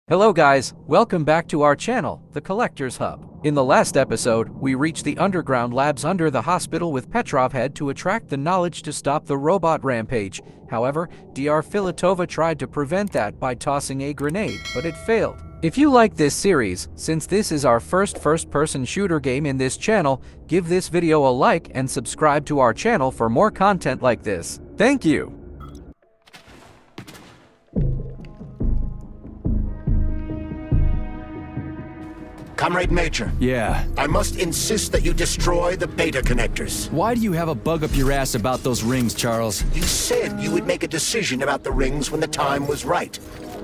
Hello guys, welcome back to our channel, The Collector's Hub. In the last episode, we reached the underground labs under the hospital with Petrov had to attract the knowledge to stop the robot rampage. However, Dr. Filatova tried to prevent that by tossing a grenade, but it failed. If you like this series, since this is our first-person shooter game in this channel, give this video a like and subscribe to our channel for more content like this. Thank you! Comrade Major. Yeah. I must insist that you destroy the beta connectors. Why do you have a bug up your ass about those rings, Charles? You said you would make a decision about the rings when the time was right.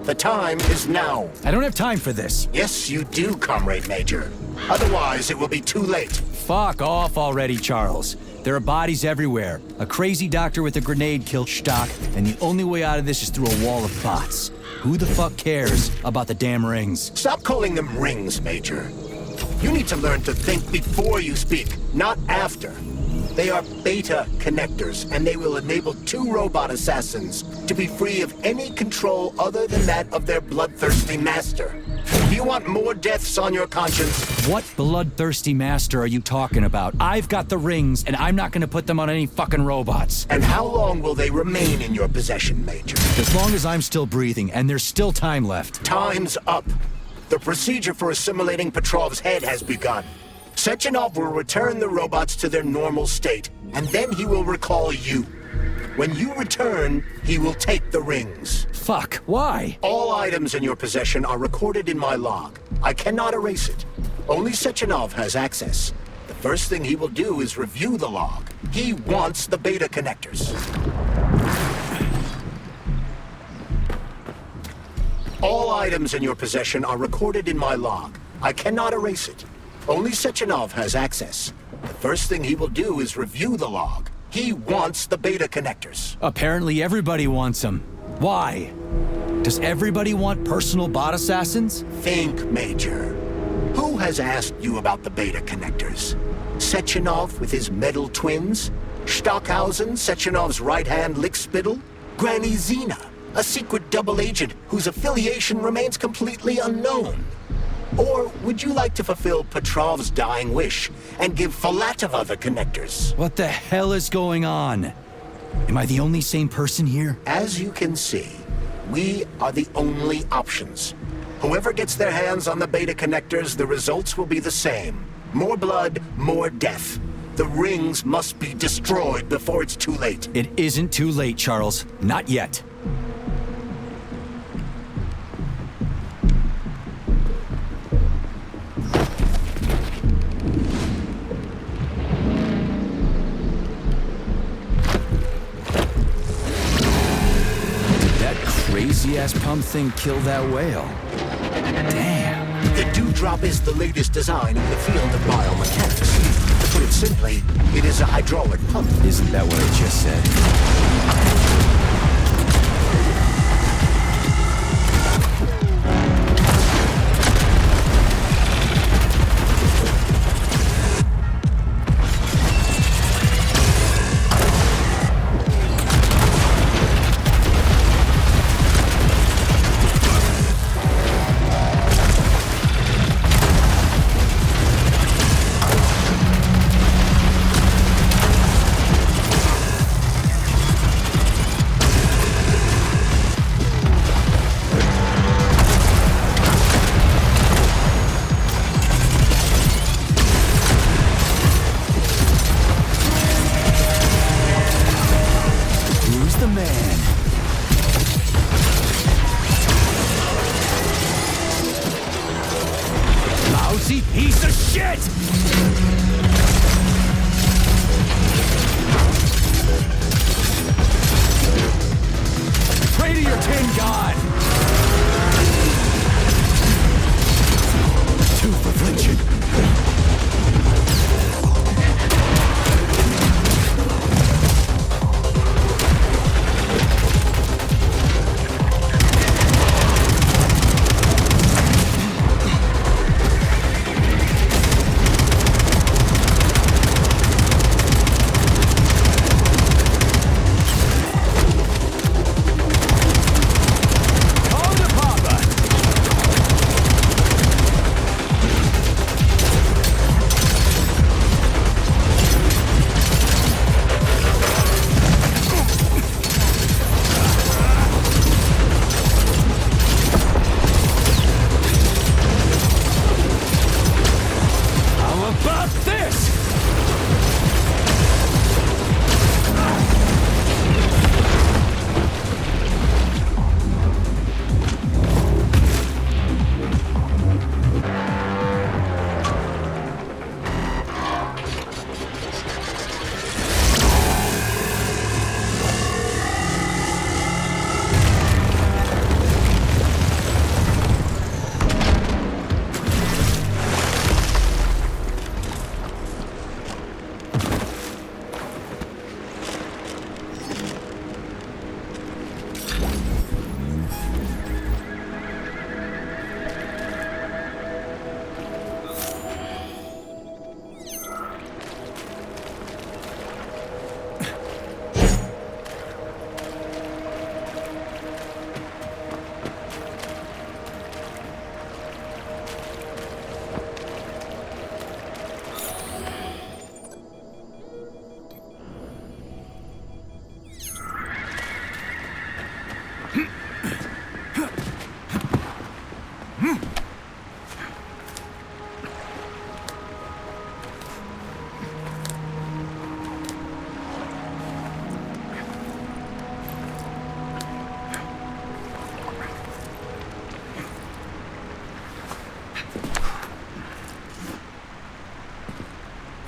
The time is now. I don't have time for this. Yes, you do, Comrade Major. Otherwise, it will be too late. Fuck off already, Charles. There are bodies everywhere. A crazy doctor with a grenade killed Stock, and the only way out of this is through a wall of bots. Who the fuck cares about the damn rings? Stop calling them rings, Major. You need to learn to think before you speak, not after. They are beta connectors, and they will enable two robot assassins to be free of any control other than that of their bloodthirsty master. Do you want more deaths on your conscience? What bloodthirsty master are you talking about? I've got the rings, and I'm not gonna put them on any fucking robots. And how long will they remain in your possession, Major? As long as I'm still breathing, and there's still time left. Time's up. The procedure for assimilating Petrov's head has begun. Sechenov will return the robots to their normal state, and then he will recall you. When you return, he will take the rings. Fuck, why? All items in your possession are recorded in my log. I cannot erase it. Only Sechenov has access. The first thing he will do is review the log. He wants the beta connectors. All items in your possession are recorded in my log. I cannot erase it. Only Sechenov has access. The first thing he will do is review the log. He wants the beta connectors. Apparently everybody wants them. Why? Does everybody want personal bot assassins? Think, Major. Who has asked you about the beta connectors? Sechenov with his metal twins? Stockhausen, Sechenov's right-hand lickspittle? Granny Zena, a secret double agent whose affiliation remains completely unknown? Or would you like to fulfill Petrov's dying wish and give Filatova the connectors? What the hell is going on? Am I the only sane person here? As you can see, we are the only options. Whoever gets their hands on the beta connectors, the results will be the same. More blood, more death. The rings must be destroyed before it's too late. It isn't too late, Charles. Not yet. Crazy-ass pump thing killed that whale. Damn. The Dewdrop is the latest design in the field of biomechanics. To put it simply, it is a hydraulic pump. Isn't that what I just said?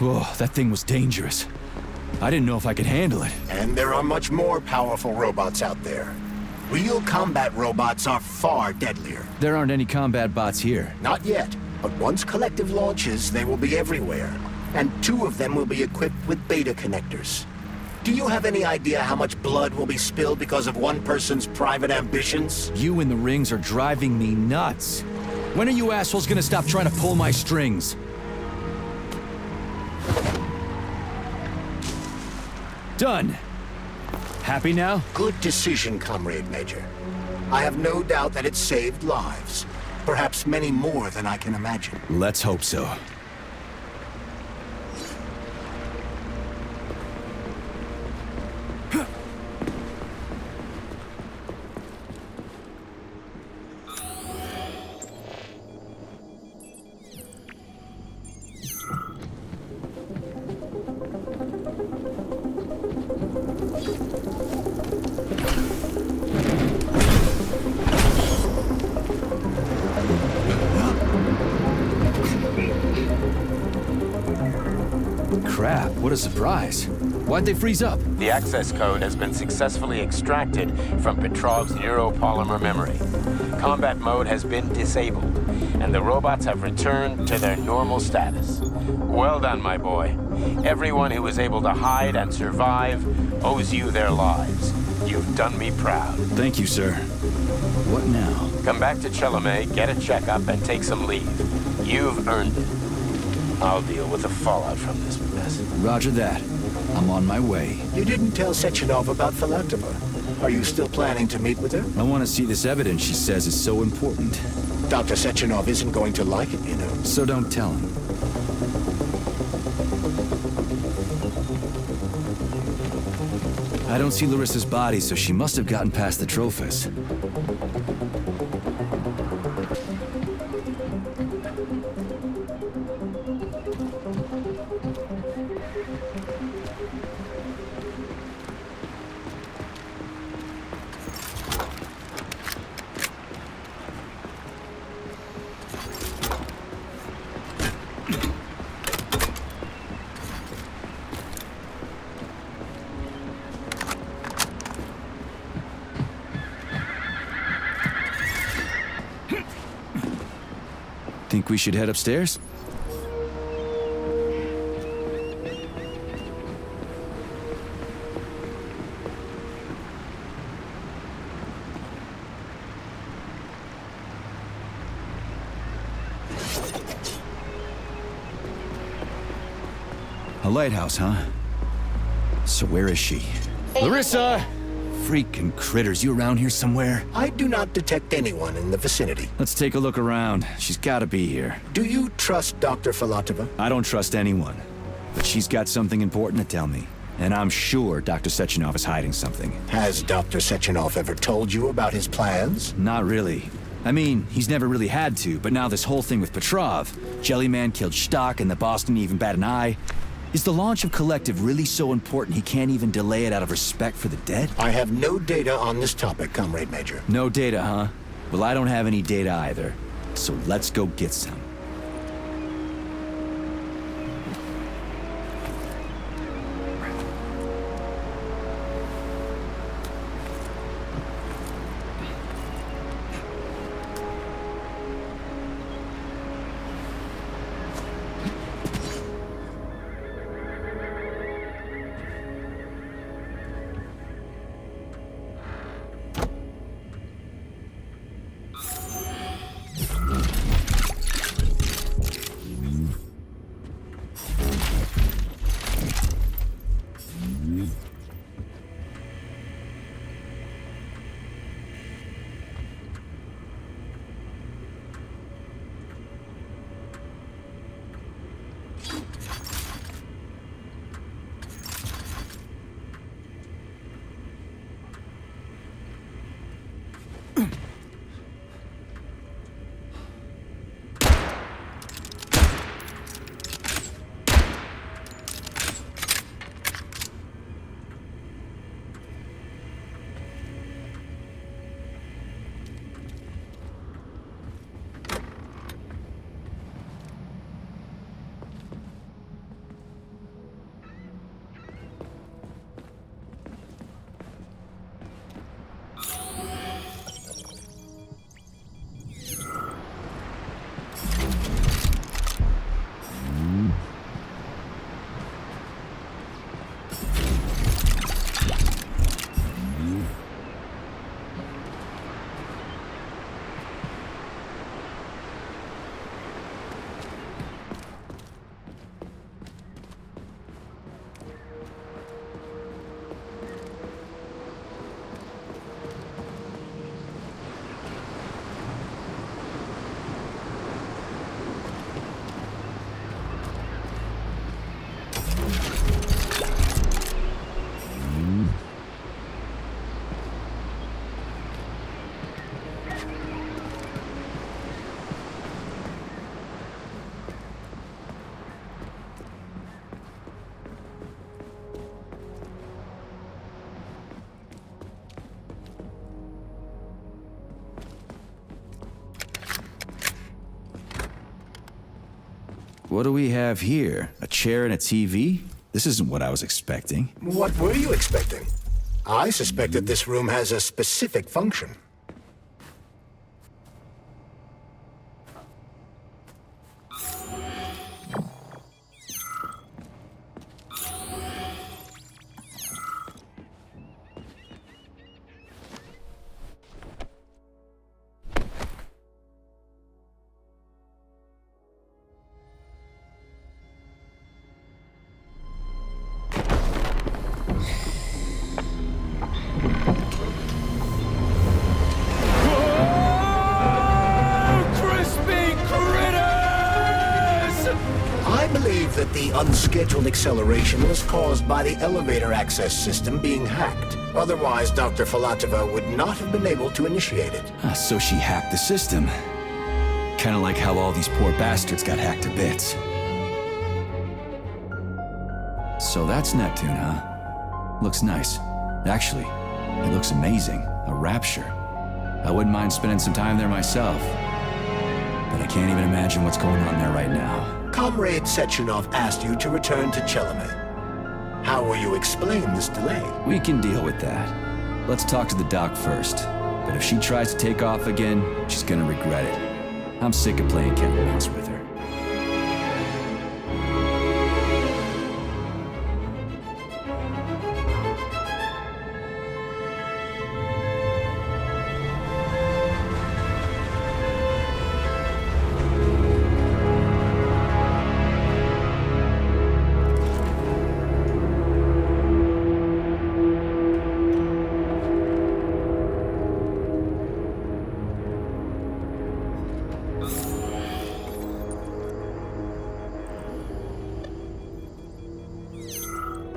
Whoa, that thing was dangerous. I didn't know if I could handle it. And there are much more powerful robots out there. Real combat robots are far deadlier. There aren't any combat bots here. Not yet, but once Collective launches, they will be everywhere. And 2 of them will be equipped with beta connectors. Do you have any idea how much blood will be spilled because of one person's private ambitions? You and the rings are driving me nuts. When are you assholes gonna stop trying to pull my strings? Done. Happy now? Good decision, Comrade Major. I have no doubt that it saved lives. Perhaps many more than I can imagine. Let's hope so. Crap, what a surprise. Why'd they freeze up? The access code has been successfully extracted from Petrov's neuropolymer memory. Combat mode has been disabled, and the robots have returned to their normal status. Well done, my boy. Everyone who was able to hide and survive owes you their lives. You've done me proud. Thank you, sir. What now? Come back to Chelomey, get a checkup, and take some leave. You've earned it. I'll deal with the fallout from this mess. Roger that. I'm on my way. You didn't tell Sechenov about Philanthropa. Are you still planning to meet with her? I want to see this evidence she says is so important. Dr. Sechenov isn't going to like it, you know. So don't tell him. I don't see Larissa's body, so she must have gotten past the Trophus. Think we should head upstairs? A lighthouse, huh? So where is she? Larissa! Freaking critters, you around here somewhere? I do not detect anyone in the vicinity. Let's take a look around. She's gotta be here. Do you trust Dr. Filatova? I don't trust anyone. But she's got something important to tell me. And I'm sure Dr. Sechenov is hiding something. Has Dr. Sechenov ever told you about his plans? Not really. I mean, he's never really had to, but now this whole thing with Petrov, Jellyman killed Stock and the boss didn't even bat an eye. Is the launch of Collective really so important he can't even delay it out of respect for the dead? I have no data on this topic, Comrade Major. No data, huh? Well, I don't have any data either. So let's go get some. what do we have here? A chair and a TV? This isn't what I was expecting. What were you expecting? I suspected this room has a specific function. That the unscheduled acceleration was caused by the elevator access system being hacked. Otherwise, Dr. Filatova would not have been able to initiate it. So she hacked the system. Kinda like how all these poor bastards got hacked to bits. So that's Neptune, huh? Looks nice. Actually, it looks amazing. A rapture. I wouldn't mind spending some time there myself. But I can't even imagine what's going on there right now. Comrade Sechenov asked you to return to Chelome. How will you explain this delay? We can deal with that. Let's talk to the doc first. But if she tries to take off again, she's gonna regret it. I'm sick of playing cat and mouse with her.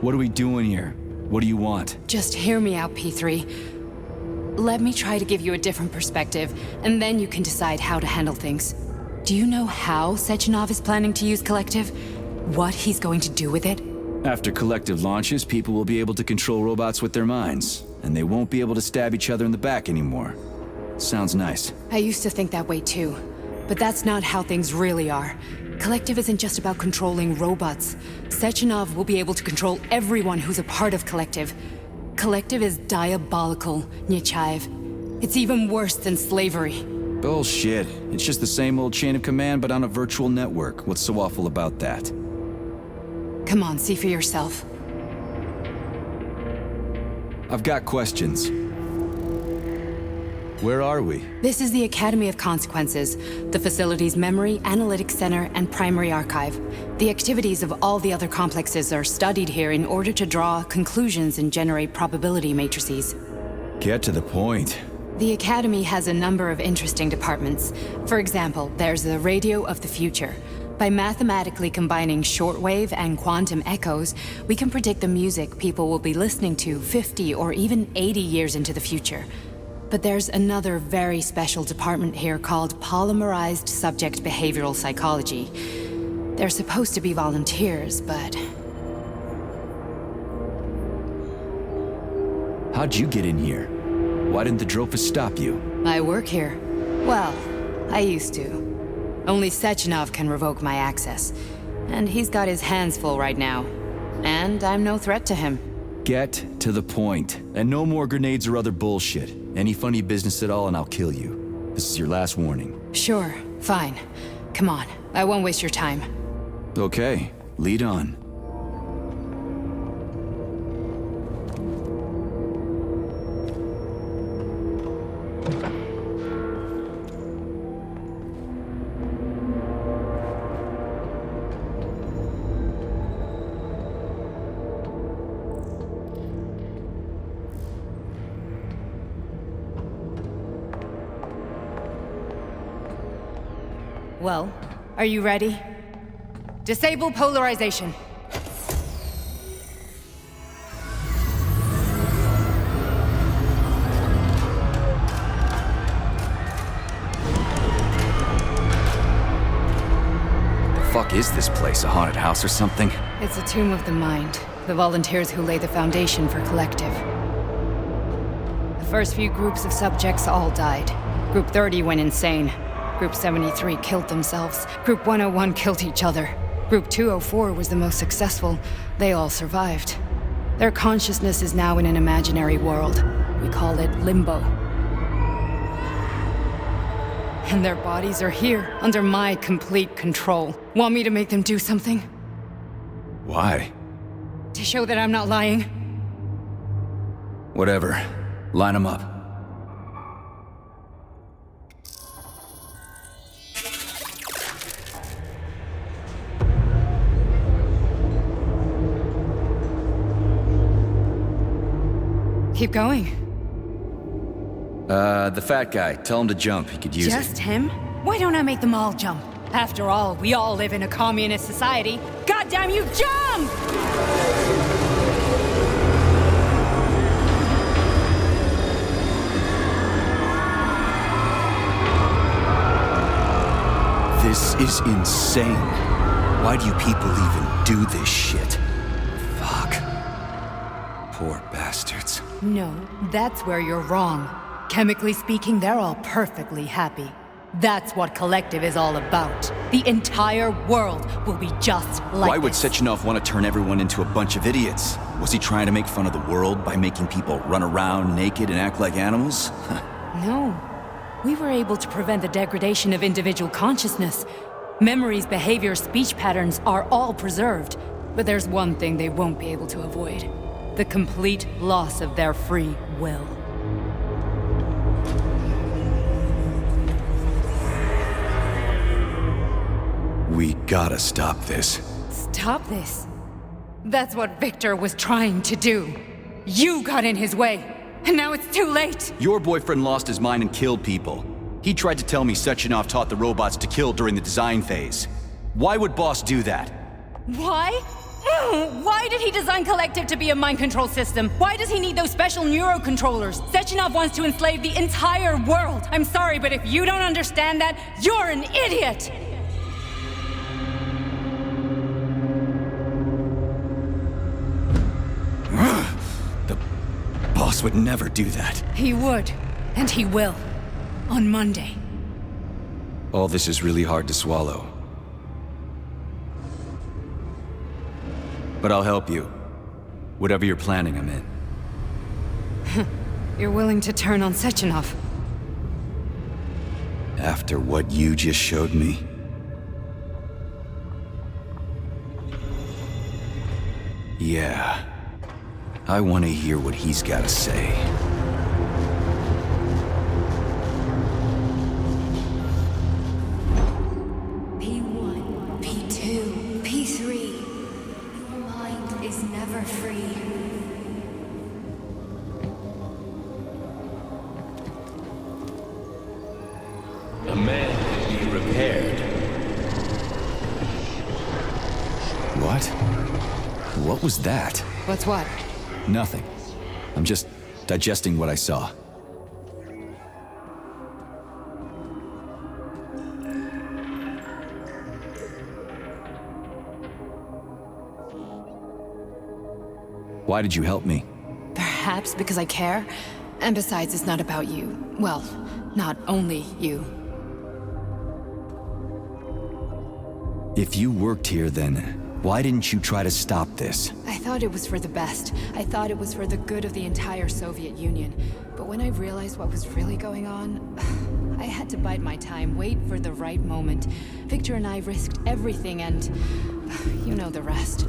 What are we doing here? What do you want? Just hear me out, P3. Let me try to give you a different perspective, and then you can decide how to handle things. Do you know how Sechenov is planning to use Collective? What he's going to do with it? After Collective launches, people will be able to control robots with their minds, and they won't be able to stab each other in the back anymore. Sounds nice. I used to think that way too, but that's not how things really are. Collective isn't just about controlling robots. Sechenov will be able to control everyone who's a part of Collective. Collective is diabolical, Nechayev. It's even worse than slavery. Bullshit. It's just the same old chain of command, but on a virtual network. What's so awful about that? Come on, see for yourself. I've got questions. Where are we? This is the Academy of Consequences, the facility's memory, analytics center, and primary archive. The activities of all the other complexes are studied here in order to draw conclusions and generate probability matrices. Get to the point. The Academy has a number of interesting departments. For example, there's the Radio of the Future. By mathematically combining shortwave and quantum echoes, we can predict the music people will be listening to 50 or even 80 years into the future. But there's another very special department here called Polymerized Subject Behavioral Psychology. They're supposed to be volunteers, but... How'd you get in here? Why didn't the Drofus stop you? I work here. Well, I used to. Only Sechenov can revoke my access. And he's got his hands full right now. And I'm no threat to him. Get to the point. And no more grenades or other bullshit. Any funny business at all and I'll kill you. This is your last warning. Sure, fine. Come on, I won't waste your time. Okay, lead on. Well, are you ready? Disable polarization. The fuck is this place? A haunted house or something? It's a tomb of the mind. The volunteers who lay the foundation for Collective. The first few groups of subjects all died. Group 30 went insane. Group 73 killed themselves. Group 101 killed each other. Group 204 was the most successful. They all survived. Their consciousness is now in an imaginary world. We call it Limbo. And their bodies are here, under my complete control. Want me to make them do something? Why? To show that I'm not lying? Whatever. Line them up. Keep going. The fat guy. Tell him to jump. He could use it. Just him? Why don't I make them all jump? After all, we all live in a communist society. Goddamn you, jump! This is insane. Why do you people even do this shit? Fuck. Poor bastards. No, that's where you're wrong. Chemically speaking, they're all perfectly happy. That's what Collective is all about. The entire world will be just like Why would this. Sechenov want to turn everyone into a bunch of idiots? Was he trying to make fun of the world by making people run around naked and act like animals? No. We were able to prevent the degradation of individual consciousness. Memories, behavior, speech patterns are all preserved. But there's one thing they won't be able to avoid. The complete loss of their free will. We gotta stop this. Stop this. That's what Victor was trying to do. You got in his way, and now it's too late. Your boyfriend lost his mind and killed people. He tried to tell me Sechenov taught the robots to kill during the design phase. Why would Boss do that? Why? Why did he design Collective to be a mind control system? Why does he need those special neurocontrollers? Sechenov wants to enslave the entire world. I'm sorry, but if you don't understand that, you're an idiot! The boss would never do that. He would, and he will. On Monday. All this is really hard to swallow. But I'll help you. Whatever you're planning, I'm in. You're willing to turn on Sechenov? After what you just showed me? Yeah. I want to hear what he's got to say. P1, P2, P3. Your mind is never free. A man can be repaired. What? What was that? What's what? Nothing. I'm just digesting what I saw. Why did you help me? Perhaps because I care. And besides, it's not about you. Well, not only you. If you worked here, then why didn't you try to stop this? I thought it was for the best. I thought it was for the good of the entire Soviet Union. But when I realized what was really going on, I had to bide my time, wait for the right moment. Victor and I risked everything and you know the rest.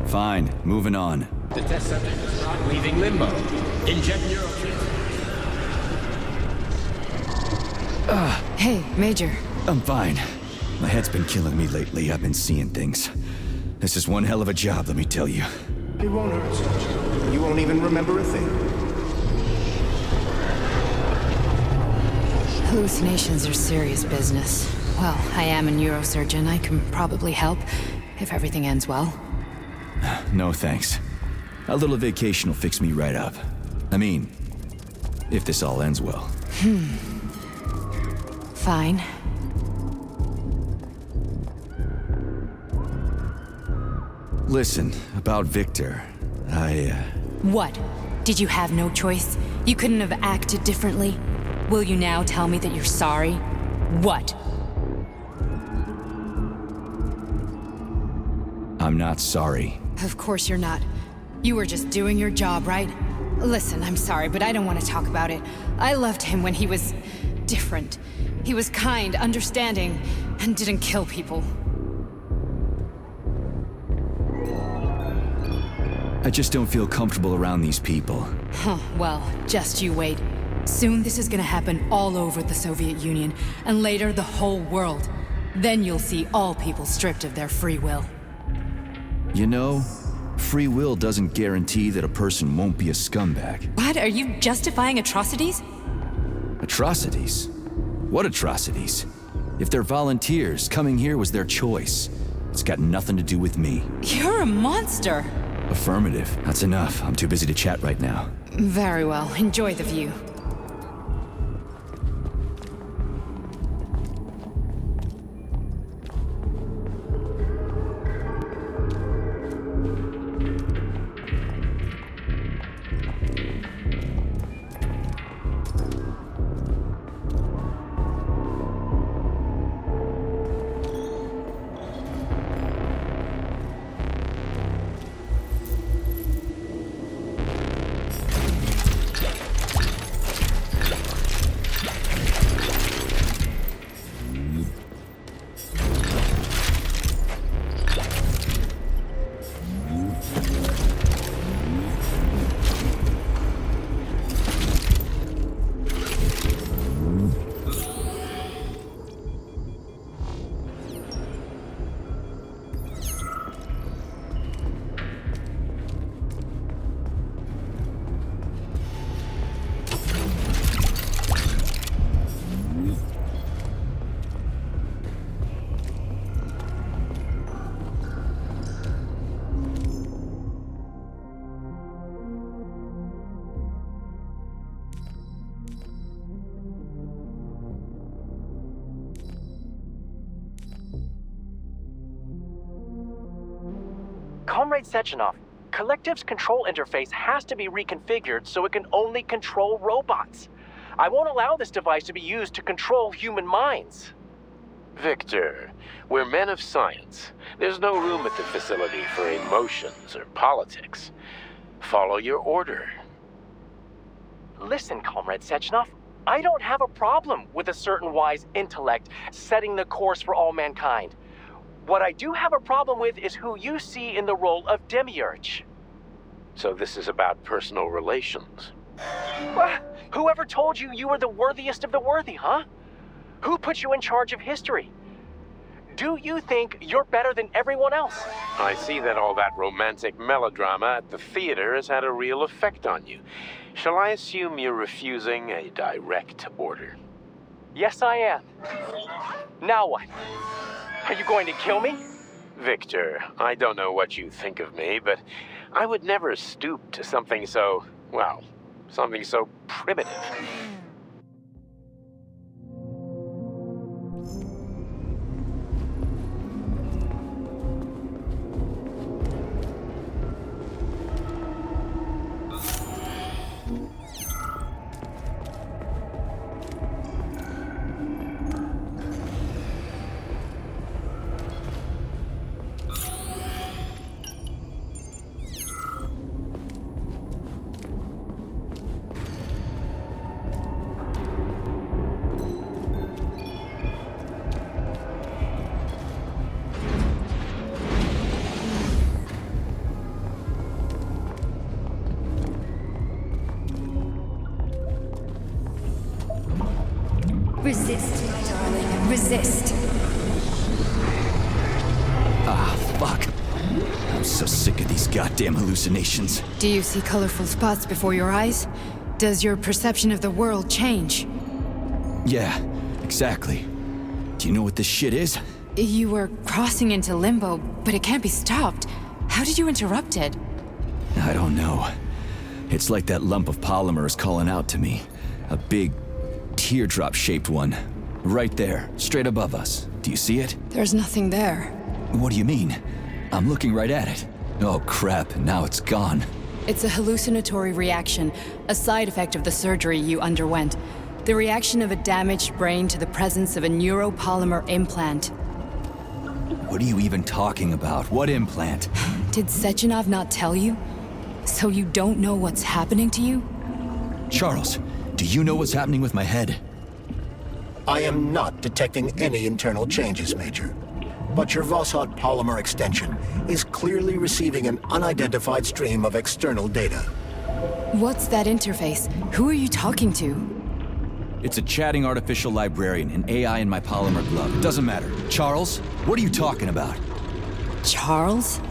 Fine, moving on. The test subject is not leaving limbo. Inject neurotransmitter. Hey, Major. I'm fine. My head's been killing me lately. I've been seeing things. This is one hell of a job, let me tell you. It won't hurt, Sergeant. You won't even remember a thing. Hallucinations are serious business. Well, I am a neurosurgeon. I can probably help, if everything ends well. No thanks. A little vacation will fix me right up. I mean, if this all ends well. Fine. Listen, about Victor, What? Did you have no choice? You couldn't have acted differently? Will you now tell me that you're sorry? What? I'm not sorry. Of course you're not. You were just doing your job, right? Listen, I'm sorry, but I don't want to talk about it. I loved him when he was different. He was kind, understanding, and didn't kill people. I just don't feel comfortable around these people. Huh, well, just you wait. Soon this is gonna happen all over the Soviet Union, and later the whole world. Then you'll see all people stripped of their free will. You know, free will doesn't guarantee that a person won't be a scumbag. What? Are you justifying atrocities? Atrocities? What atrocities? If they're volunteers, coming here was their choice. It's got nothing to do with me. You're a monster! Affirmative. That's enough. I'm too busy to chat right now. Very well. Enjoy the view. Comrade Sechenov, Collective's control interface has to be reconfigured so it can only control robots. I won't allow this device to be used to control human minds. Victor, we're men of science. There's no room at the facility for emotions or politics. Follow your order. Listen, Comrade Sechenov, I don't have a problem with a certain wise intellect setting the course for all mankind. What I do have a problem with is who you see in the role of Demiurge. So this is about personal relations. Well, whoever told you you were the worthiest of the worthy, huh? Who put you in charge of history? Do you think you're better than everyone else? I see that all that romantic melodrama at the theater has had a real effect on you. Shall I assume you're refusing a direct order? Yes, I am. Now what? Are you going to kill me? Victor, I don't know what you think of me, but I would never stoop to something so, well, something so primitive. Resist, my darling. Resist. Ah, fuck. I'm so sick of these goddamn hallucinations. Do you see colorful spots before your eyes? Does your perception of the world change? Yeah, exactly. Do you know what this shit is? You were crossing into limbo, but it can't be stopped. How did you interrupt it? I don't know. It's like that lump of polymer is calling out to me. A big, teardrop-shaped one. Right there, straight above us. Do you see it? There's nothing there. What do you mean? I'm looking right at it. Oh crap, now it's gone. It's a hallucinatory reaction, a side effect of the surgery you underwent. The reaction of a damaged brain to the presence of a neuropolymer implant. What are you even talking about? What implant? Did Sechenov not tell you? So you don't know what's happening to you? Charles, do you know what's happening with my head? I am not detecting any internal changes, Major. But your Voskhod polymer extension is clearly receiving an unidentified stream of external data. What's that interface? Who are you talking to? It's a chatting artificial librarian, an AI in my polymer glove. It doesn't matter. Charles, what are you talking about? Charles?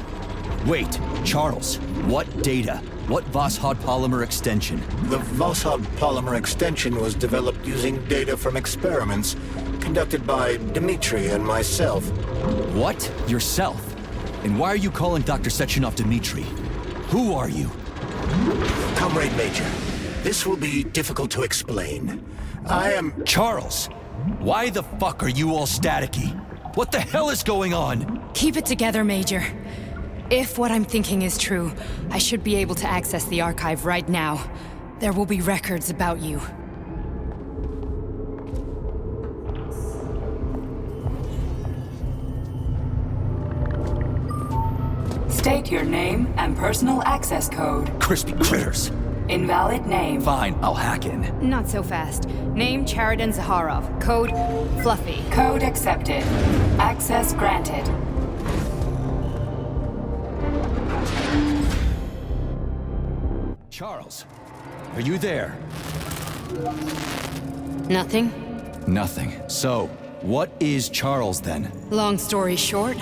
Wait, Charles, what data? What Voskhod polymer extension? The Voskhod polymer extension was developed using data from experiments conducted by Dmitri and myself. What? Yourself? And why are you calling Dr. Sechenov Dmitri? Who are you? Comrade Major, this will be difficult to explain. I am... Charles, why the fuck are you all staticky? What the hell is going on? Keep it together, Major. If what I'm thinking is true, I should be able to access the archive right now. There will be records about you. State your name and personal access code. Crispy critters. Invalid name. Fine, I'll hack in. Not so fast. Name Chariton Zaharov. Code Fluffy. Code accepted. Access granted. Charles, are you there? Nothing? Nothing. So, what is Charles then? Long story short,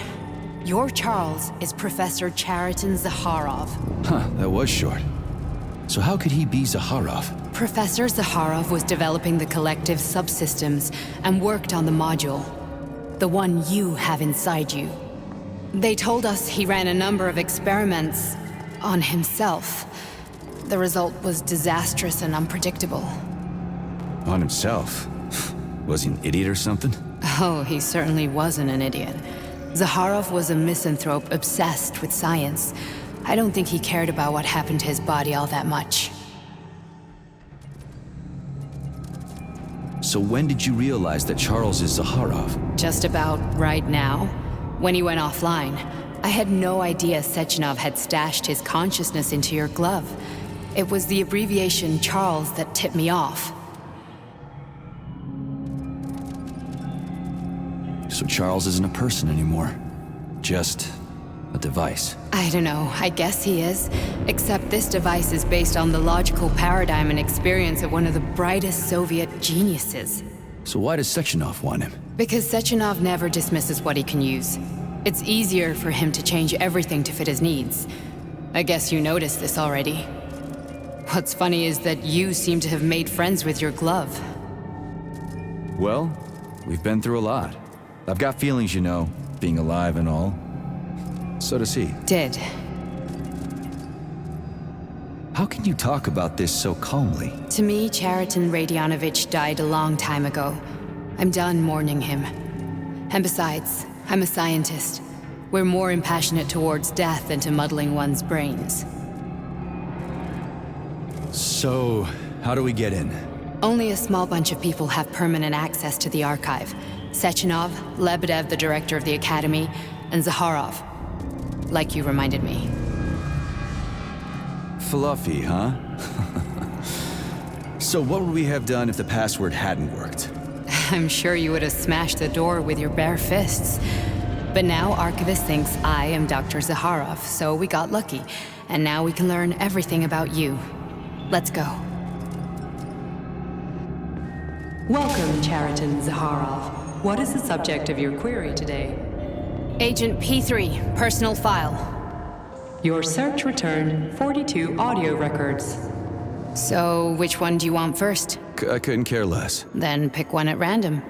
your Charles is Professor Chariton Zaharov. Huh, that was short. So how could he be Zaharov? Professor Zaharov was developing the collective subsystems and worked on the module. The one you have inside you. They told us he ran a number of experiments on himself. The result was disastrous and unpredictable. On himself? Was he an idiot or something? Oh, he certainly wasn't an idiot. Zaharov was a misanthrope obsessed with science. I don't think he cared about what happened to his body all that much. So when did you realize that Charles is Zaharov? Just about right now, when he went offline. I had no idea Sechenov had stashed his consciousness into your glove. It was the abbreviation Charles that tipped me off. So Charles isn't a person anymore. Just a device. I don't know, I guess he is. Except this device is based on the logical paradigm and experience of one of the brightest Soviet geniuses. So why does Sechenov want him? Because Sechenov never dismisses what he can use. It's easier for him to change everything to fit his needs. I guess you noticed this already. What's funny is that you seem to have made friends with your glove. Well, we've been through a lot. I've got feelings, you know, being alive and all. So does he. Did. How can you talk about this so calmly? To me, Chariton Radionovich died a long time ago. I'm done mourning him. And besides, I'm a scientist. We're more impassionate towards death than to muddling one's brains. So, how do we get in? Only a small bunch of people have permanent access to the archive. Sechenov, Lebedev, the director of the Academy, and Zaharov. Like you reminded me. Fluffy, huh? So what would we have done if the password hadn't worked? I'm sure you would have smashed the door with your bare fists. But now Archivist thinks I am Dr. Zaharov, so we got lucky. And now we can learn everything about you. Let's go. Welcome, Chariton Zaharov. What is the subject of your query today? Agent P3, personal file. Your search returned 42 audio records. So, which one do you want first? I couldn't care less. Then pick one at random.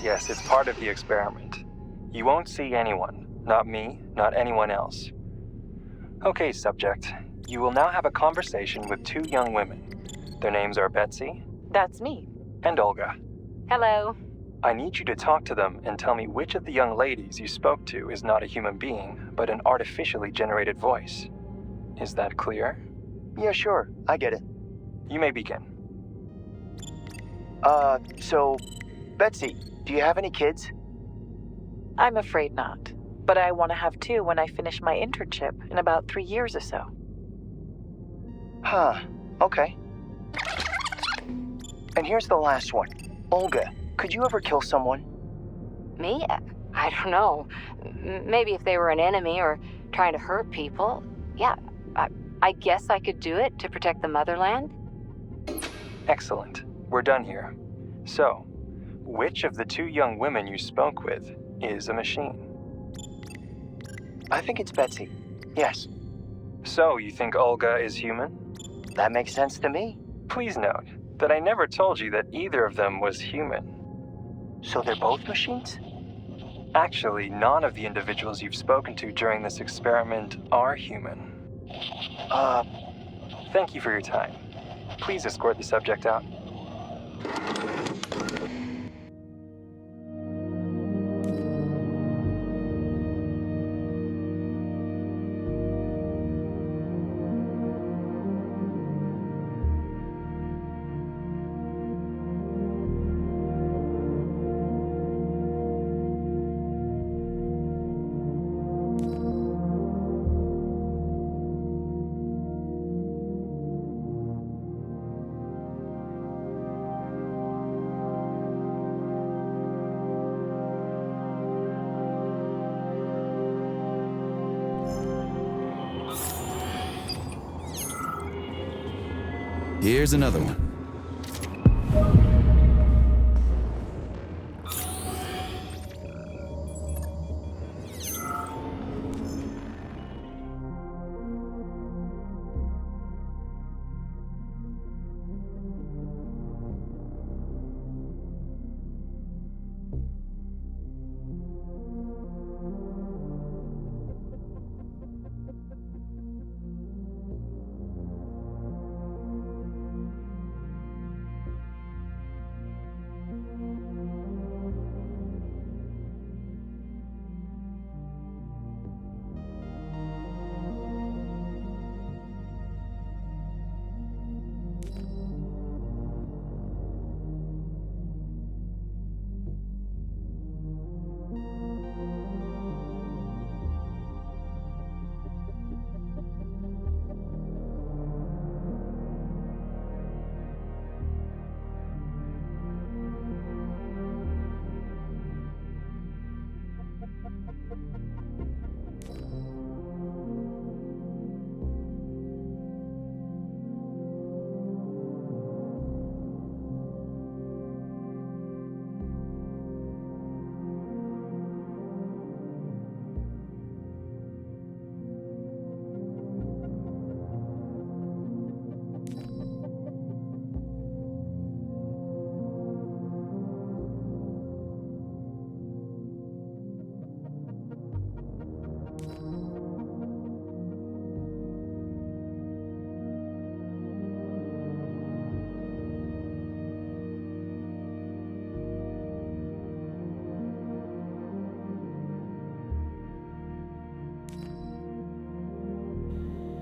Yes, it's part of the experiment. You won't see anyone. Not me, not anyone else. Okay, subject. You will now have a conversation with two young women. Their names are Betsy. That's me. And Olga. Hello. I need you to talk to them and tell me which of the young ladies you spoke to is not a human being, but an artificially generated voice. Is that clear? Yeah, sure. I get it. You may begin. So, Betsy, do you have any kids? I'm afraid not. But I want to have two when I finish my internship in about 3 years or so. Huh. Okay. And here's the last one. Olga, could you ever kill someone? Me? I don't know. Maybe if they were an enemy or trying to hurt people. Yeah, I guess I could do it to protect the motherland. Excellent. We're done here. So, which of the two young women you spoke with is a machine? I think it's Betsy. Yes. So, you think Olga is human? That makes sense to me. Please note that I never told you that either of them was human. So they're both machines? Actually, none of the individuals you've spoken to during this experiment are human. Thank you for your time. Please escort the subject out. Here's another one.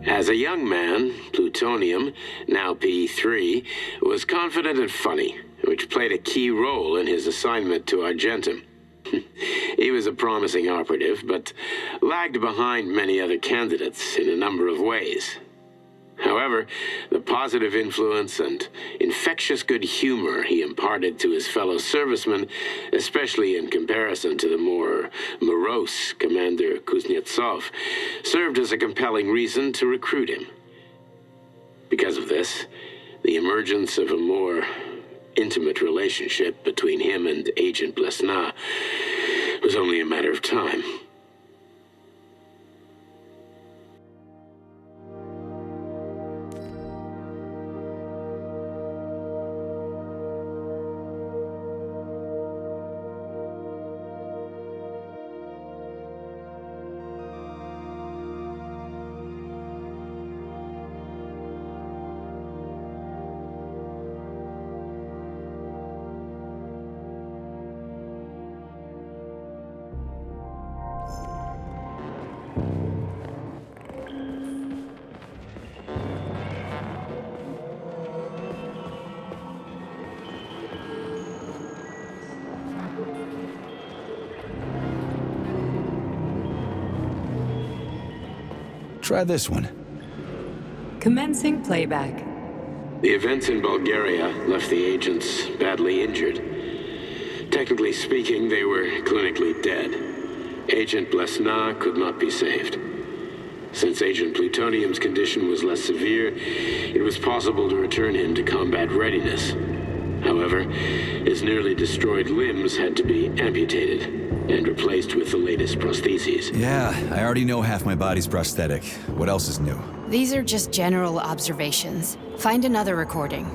As a young man, plutonium, now P3, was confident and funny, which played a key role in his assignment to Argentum. He was a promising operative, but lagged behind many other candidates in a number of ways. However, the positive influence and infectious good humor he imparted to his fellow servicemen, especially in comparison to the more morose Commander Kuznetsov, served as a compelling reason to recruit him. Because of this, the emergence of a more intimate relationship between him and Agent Blesna was only a matter of time. Try this one. Commencing playback. The events in Bulgaria left the agents badly injured. Technically speaking, they were clinically dead. Agent Blesna could not be saved. Since Agent Plutonium's condition was less severe, it was possible to return him to combat readiness. However, his nearly destroyed limbs had to be amputated and replaced with the latest prostheses. Yeah, I already know half my body's prosthetic. What else is new? These are just general observations. Find another recording.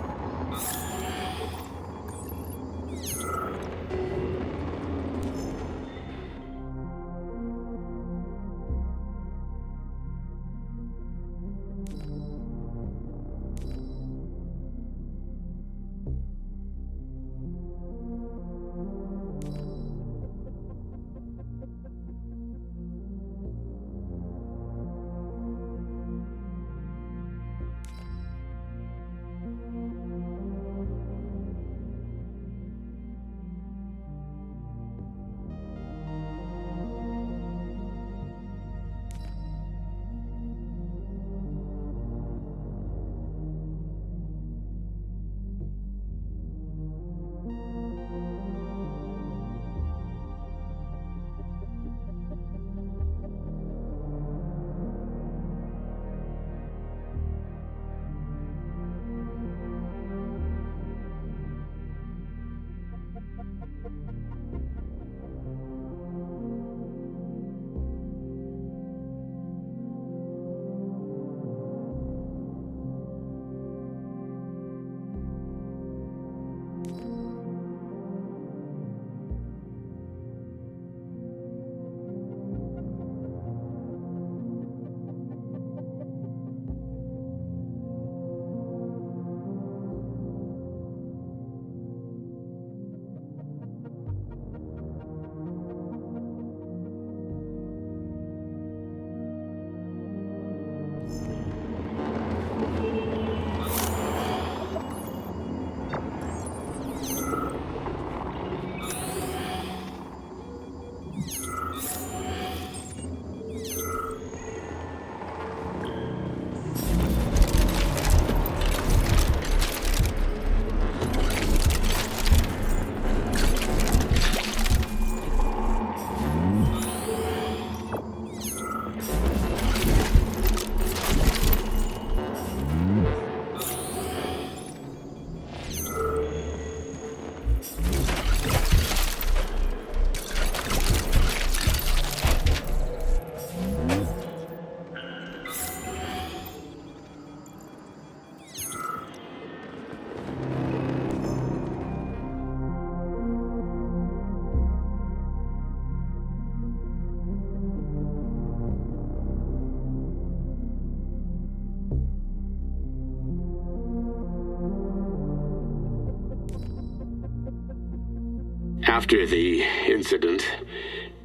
After the incident,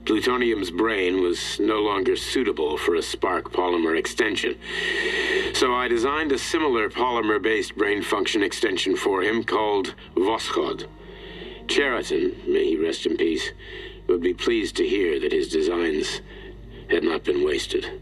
Plutonium's brain was no longer suitable for a spark polymer extension. So I designed a similar polymer-based brain function extension for him called Voschod. Cheriton, may he rest in peace, would be pleased to hear that his designs had not been wasted.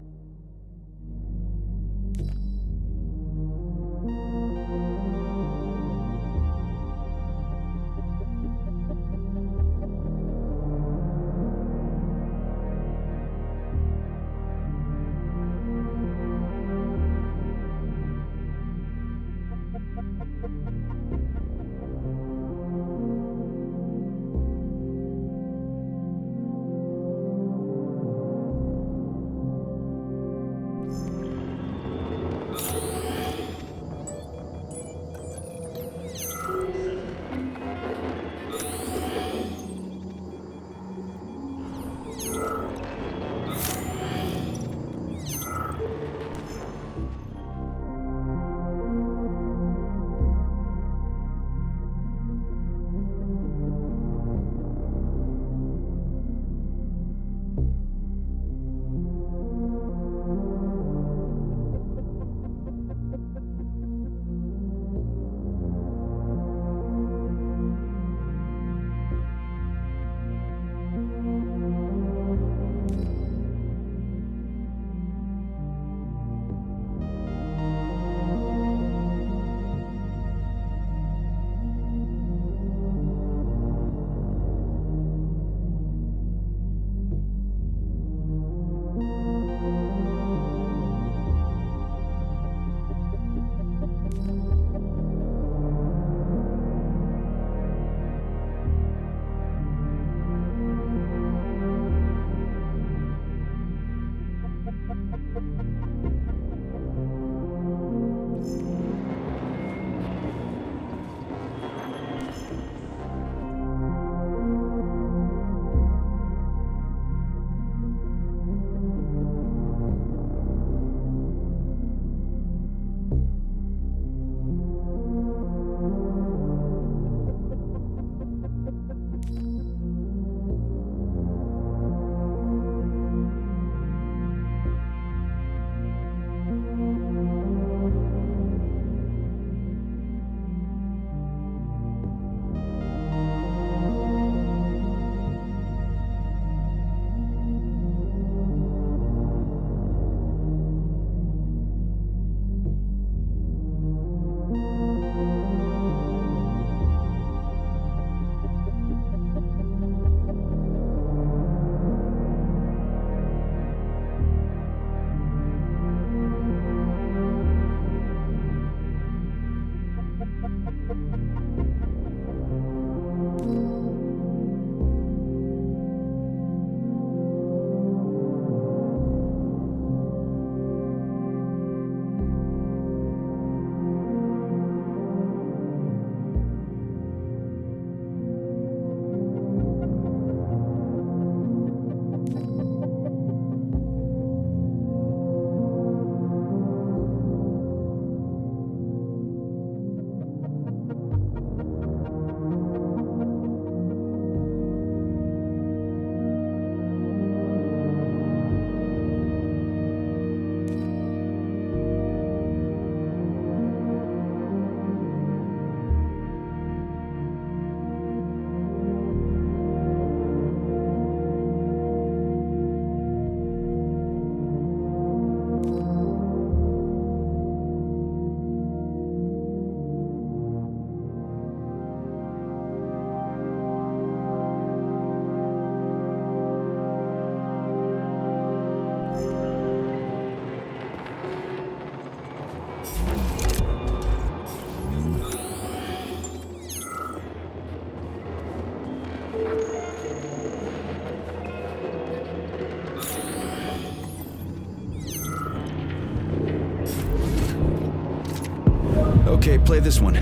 Okay, play this one.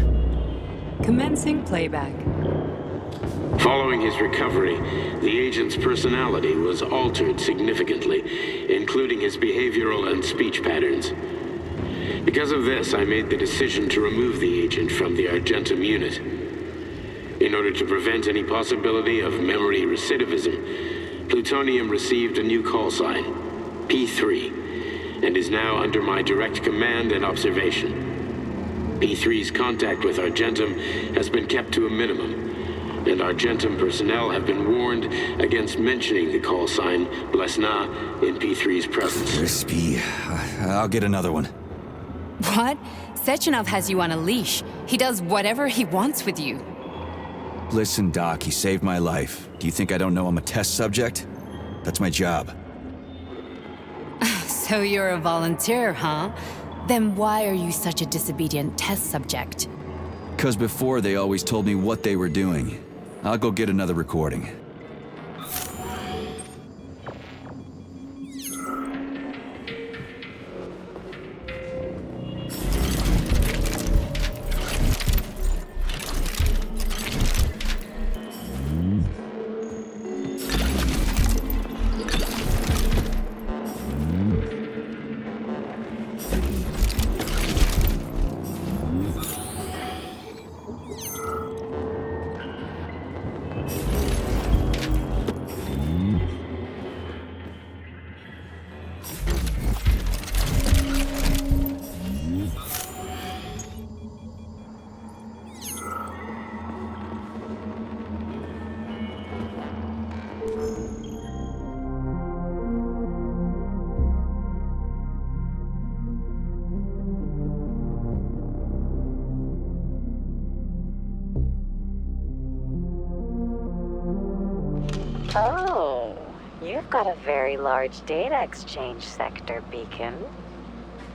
Commencing playback. Following his recovery, the agent's personality was altered significantly, including his behavioral and speech patterns. Because of this, I made the decision to remove the agent from the Argentum unit. In order to prevent any possibility of memory recidivism, Plutonium received a new call sign, P3, and is now under my direct command and observation. P3's contact with Argentum has been kept to a minimum, and Argentum personnel have been warned against mentioning the call sign Blesna in P3's presence. Crispy. I'll get another one. What? Sechenov has you on a leash. He does whatever he wants with you. Listen, Doc, he saved my life. Do you think I don't know I'm a test subject? That's my job. So you're a volunteer, huh? Then why are you such a disobedient test subject? 'Cause before they always told me what they were doing. I'll go get another recording. Oh, you've got a very large data exchange sector, Beacon.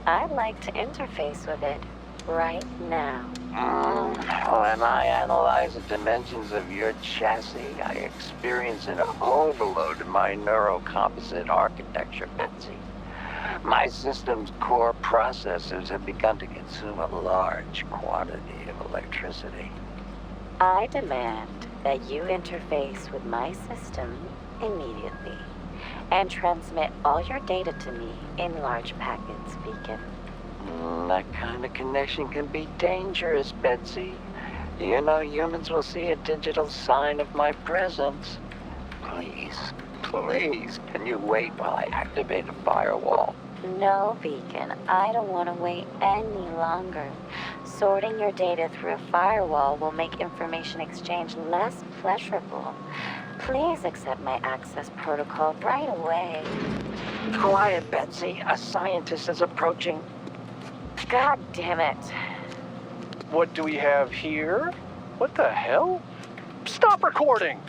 I'd like to interface with it right now. When I analyze the dimensions of your chassis, I experience an overload in my neurocomposite architecture, Betsy. My system's core processors have begun to consume a large quantity of electricity. I demand that you interface with my system immediately and transmit all your data to me in large packets, Beacon. That kind of connection can be dangerous, Betsy. You know humans will see a digital sign of my presence. Please, can you wait while I activate a firewall? No, Beacon, I don't want to wait any longer. Sorting your data through a firewall will make information exchange less pleasurable. Please accept my access protocol right away. Quiet, Betsy. A scientist is approaching. God damn it. What do we have here? What the hell? Stop recording!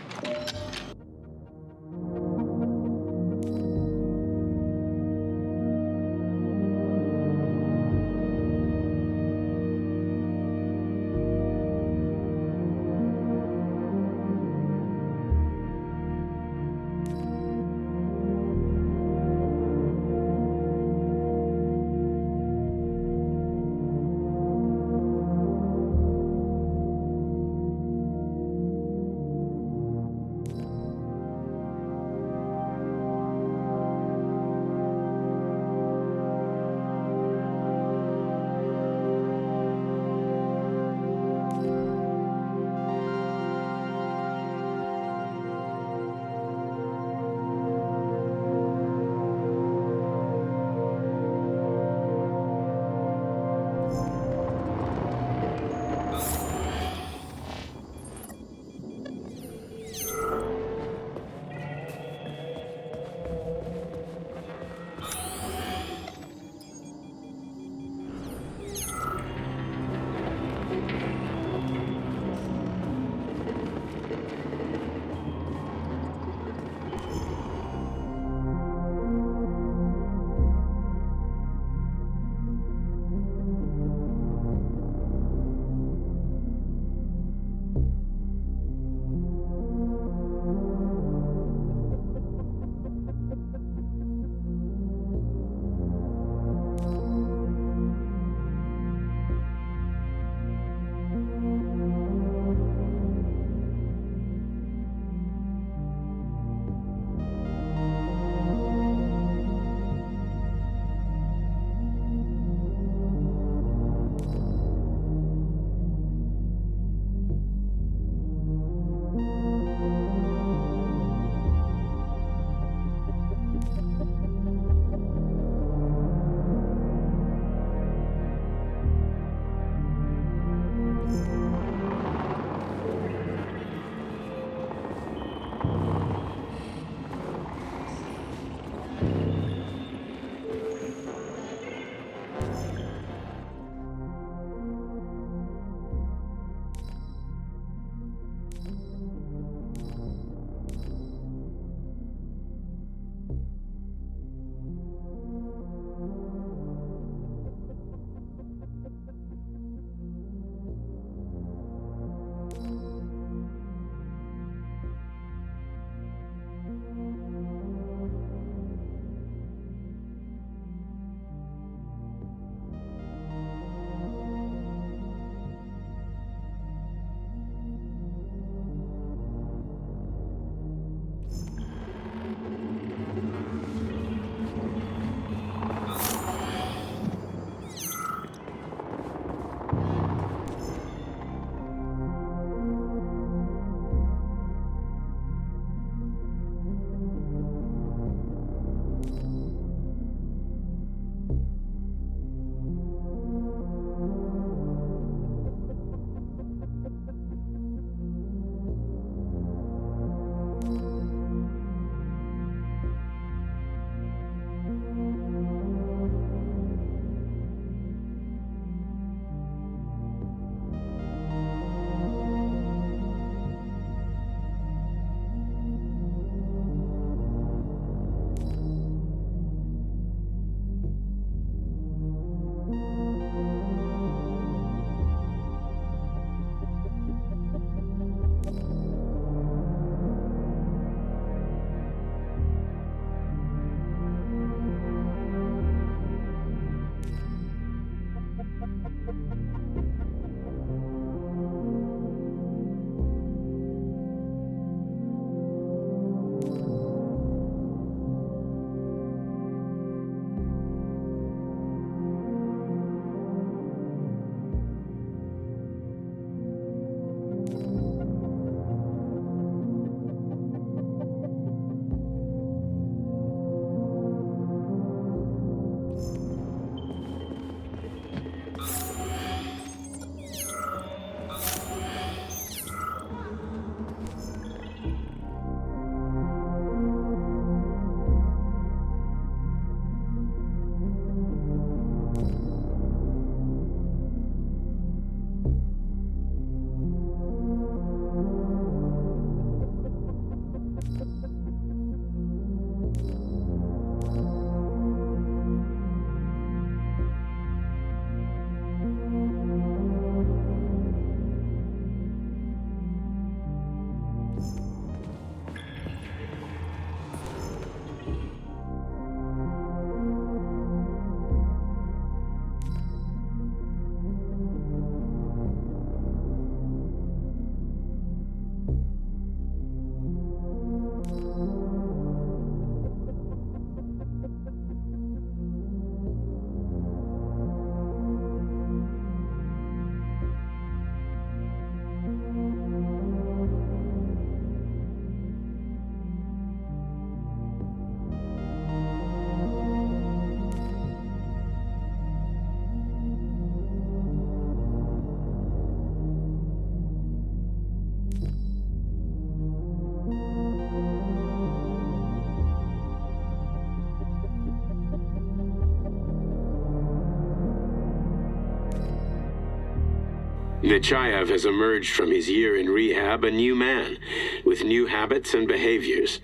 Nechayev has emerged from his year in rehab a new man, with new habits and behaviors.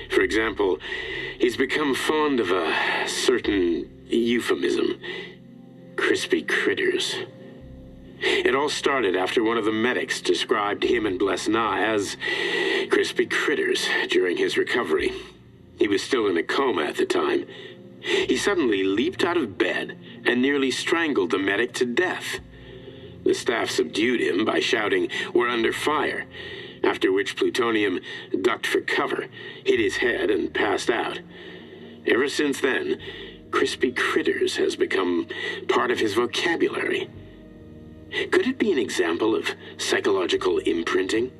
For example, he's become fond of a certain euphemism. Crispy critters. It all started after one of the medics described him and Blesna as crispy critters during his recovery. He was still in a coma at the time. He suddenly leaped out of bed and nearly strangled the medic to death. The staff subdued him by shouting, "We're under fire," after which Plutonium ducked for cover, hit his head, and passed out. Ever since then, crispy critters has become part of his vocabulary. Could it be an example of psychological imprinting?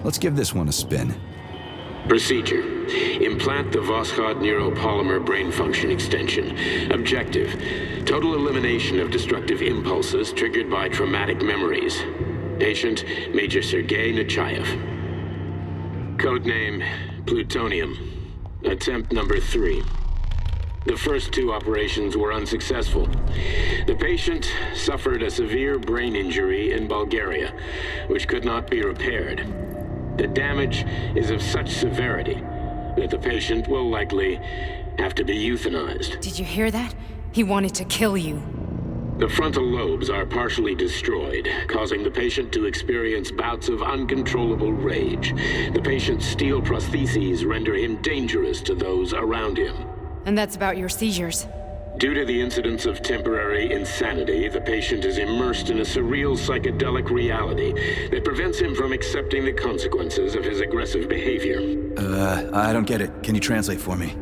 Let's give this one a spin. Procedure. Implant the Voskhod neuropolymer brain function extension. Objective. Total elimination of destructive impulses triggered by traumatic memories. Patient, Major Sergei Nechayev. Codename, Plutonium. Attempt number 3. The first 2 operations were unsuccessful. The patient suffered a severe brain injury in Bulgaria, which could not be repaired. The damage is of such severity that the patient will likely have to be euthanized. Did you hear that? He wanted to kill you. The frontal lobes are partially destroyed, causing the patient to experience bouts of uncontrollable rage. The patient's steel prostheses render him dangerous to those around him. And that's about your seizures. Due to the incidence of temporary insanity, the patient is immersed in a surreal psychedelic reality that prevents him from accepting the consequences of his aggressive behavior. I don't get it. Can you translate for me?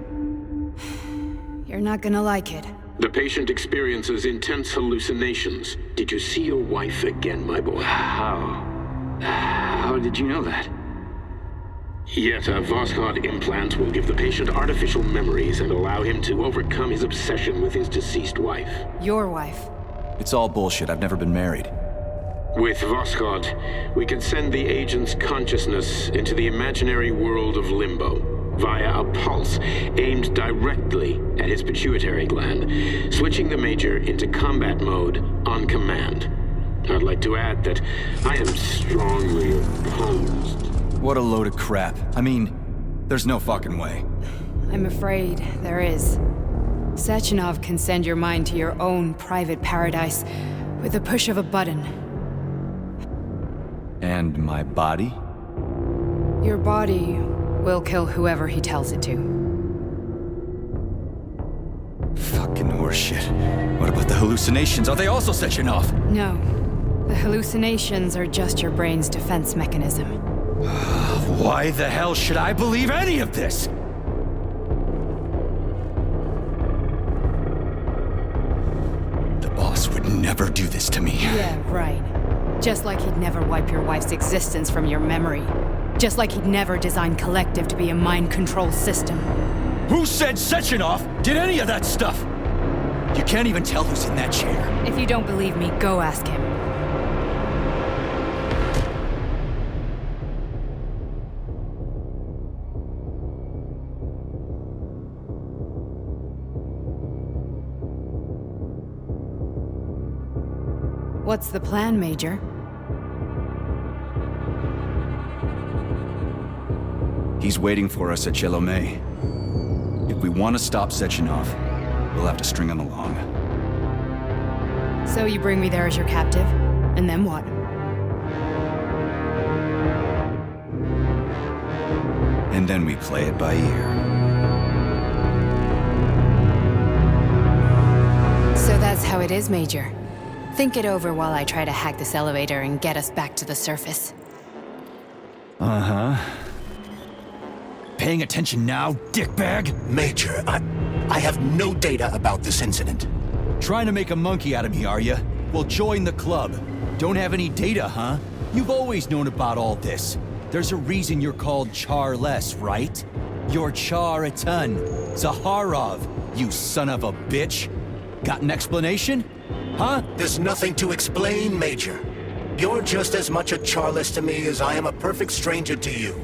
You're not gonna like it. The patient experiences intense hallucinations. Did you see your wife again, my boy? How did you know that? Yet a Voskhod implant will give the patient artificial memories and allow him to overcome his obsession with his deceased wife. Your wife. It's all bullshit. I've never been married. With Voskhod, we can send the agent's consciousness into the imaginary world of limbo via a pulse aimed directly at his pituitary gland, switching the Major into combat mode on command. I'd like to add that I am strongly opposed. What a load of crap. I mean, there's no fucking way. I'm afraid there is. Sechenov can send your mind to your own private paradise with the push of a button. And my body? Your body will kill whoever he tells it to. Fucking horseshit. What about the hallucinations? Are they also Sechenov? No. The hallucinations are just your brain's defense mechanism. Why the hell should I believe any of this? The boss would never do this to me. Yeah, right. Just like he'd never wipe your wife's existence from your memory. Just like he'd never design Collective to be a mind control system. Who said Sechenov did any of that stuff? You can't even tell who's in that chair. If you don't believe me, go ask him. What's the plan, Major? He's waiting for us at Chelomey. If we want to stop Sechenov, we'll have to string him along. So you bring me there as your captive, and then what? And then we play it by ear. So that's how it is, Major. Think it over while I try to hack this elevator and get us back to the surface. Uh-huh. Paying attention now, dickbag? Major, I have no data about this incident. Trying to make a monkey out of me, are you? Well, join the club. Don't have any data, huh? You've always known about all this. There's a reason you're called Charless, right? You're Char-a-ton. Zaharov, you son of a bitch. Got an explanation? Huh? There's nothing to explain, Major. You're just as much a Charless to me as I am a perfect stranger to you.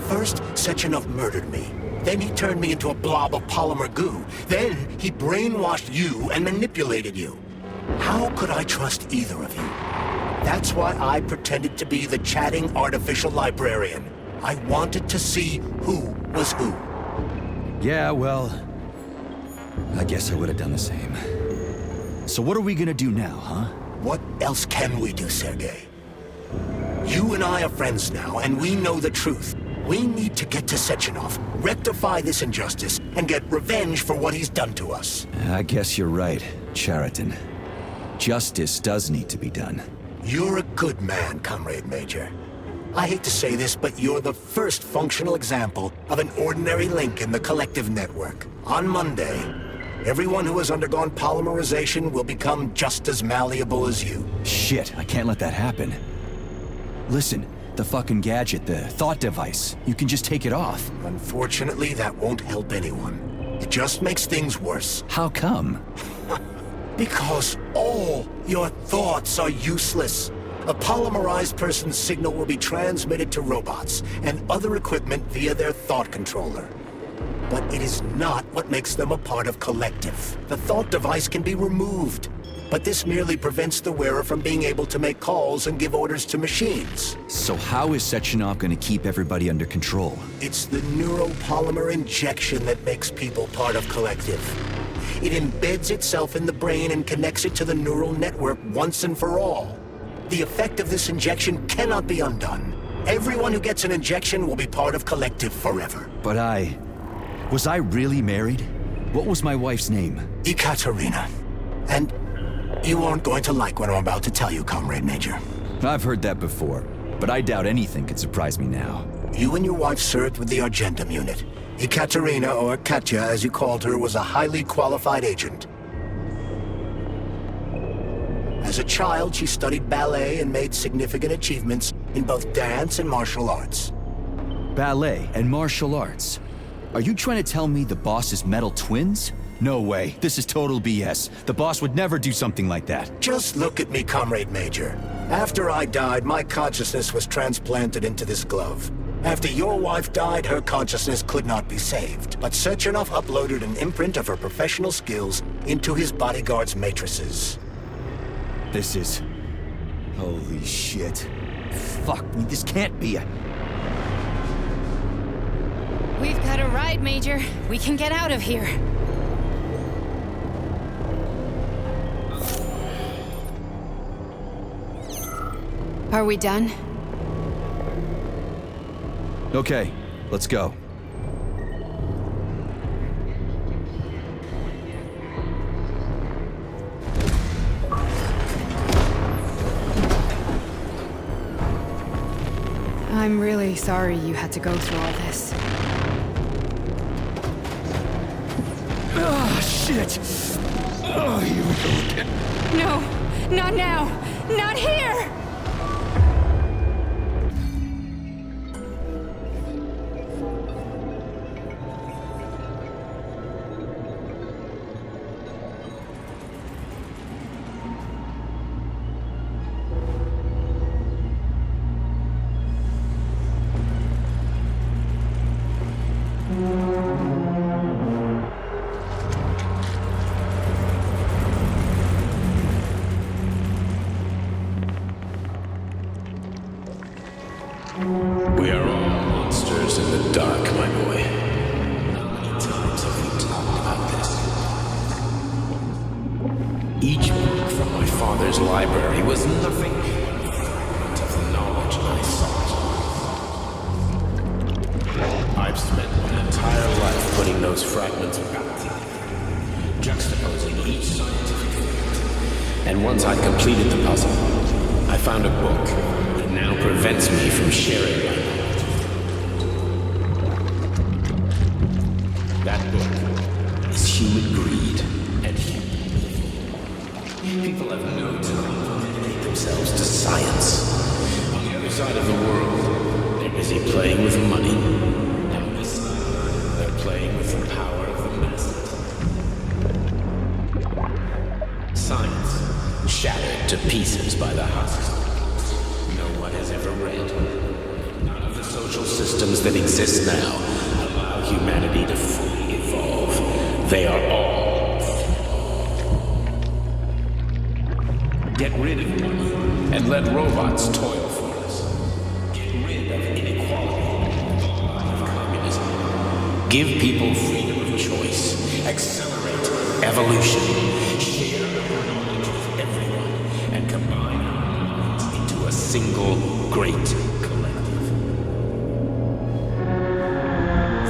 First, Sechenov murdered me. Then he turned me into a blob of polymer goo. Then he brainwashed you and manipulated you. How could I trust either of you? That's why I pretended to be the chatting artificial librarian. I wanted to see who was who. Yeah, well, I guess I would have done the same. So what are we gonna do now, huh? What else can we do, Sergei? You and I are friends now, and we know the truth. We need to get to Sechenov, rectify this injustice, and get revenge for what he's done to us. I guess you're right, Chariton. Justice does need to be done. You're a good man, Comrade Major. I hate to say this, but you're the first functional example of an ordinary link in the Collective network. On Monday, everyone who has undergone polymerization will become just as malleable as you. Shit, I can't let that happen. Listen, the fucking gadget, the thought device, you can just take it off. Unfortunately, that won't help anyone. It just makes things worse. How come? Because all your thoughts are useless. A polymerized person's signal will be transmitted to robots and other equipment via their thought controller. But it is not what makes them a part of Collective. The thought device can be removed, but this merely prevents the wearer from being able to make calls and give orders to machines. So how is Sechenov going to keep everybody under control? It's the neuropolymer injection that makes people part of Collective. It embeds itself in the brain and connects it to the neural network once and for all. The effect of this injection cannot be undone. Everyone who gets an injection will be part of Collective forever. But was I really married? What was my wife's name? Ekaterina. And you aren't going to like what I'm about to tell you, Comrade Major. I've heard that before, but I doubt anything could surprise me now. You and your wife served with the Argentum unit. Ekaterina, or Katya as you called her, was a highly qualified agent. As a child, she studied ballet and made significant achievements in both dance and martial arts. Ballet and martial arts? Are you trying to tell me the boss is metal twins? No way. This is total BS. The boss would never do something like that. Just look at me, Comrade Major. After I died, my consciousness was transplanted into this glove. After your wife died, her consciousness could not be saved. But Sechenov uploaded an imprint of her professional skills into his bodyguard's matrices. This is... holy shit. Fuck me, this can't be a... We've got a ride, Major. We can get out of here. Are we done? Okay, let's go. I'm really sorry you had to go through all this. Oh, shit! Oh, here we go again. No, not now! Not here! We are all monsters in the dark, my boy. How many times have we talked about this? Each book from my father's library was nothing but of the knowledge I sought. I've spent my entire life putting those fragments back together, juxtaposing each scientific fact. And once I'd completed the puzzle, I found a book that now prevents me from sharing my knowledge. That book is Human Greed and Human. People have no time to dedicate themselves to science. On the other side of the world, they're busy playing with money. And on this side, they're playing with the power of the masses. Science, shattered to pieces by the husks no one has ever read. None of the social systems that exist now allow humanity to fully evolve. They are all. Get rid of money and let robots toil for us. Get rid of inequality and the lie of communism. Give people freedom of choice. Accelerate evolution. Share our knowledge with everyone and combine our minds into a single great collective.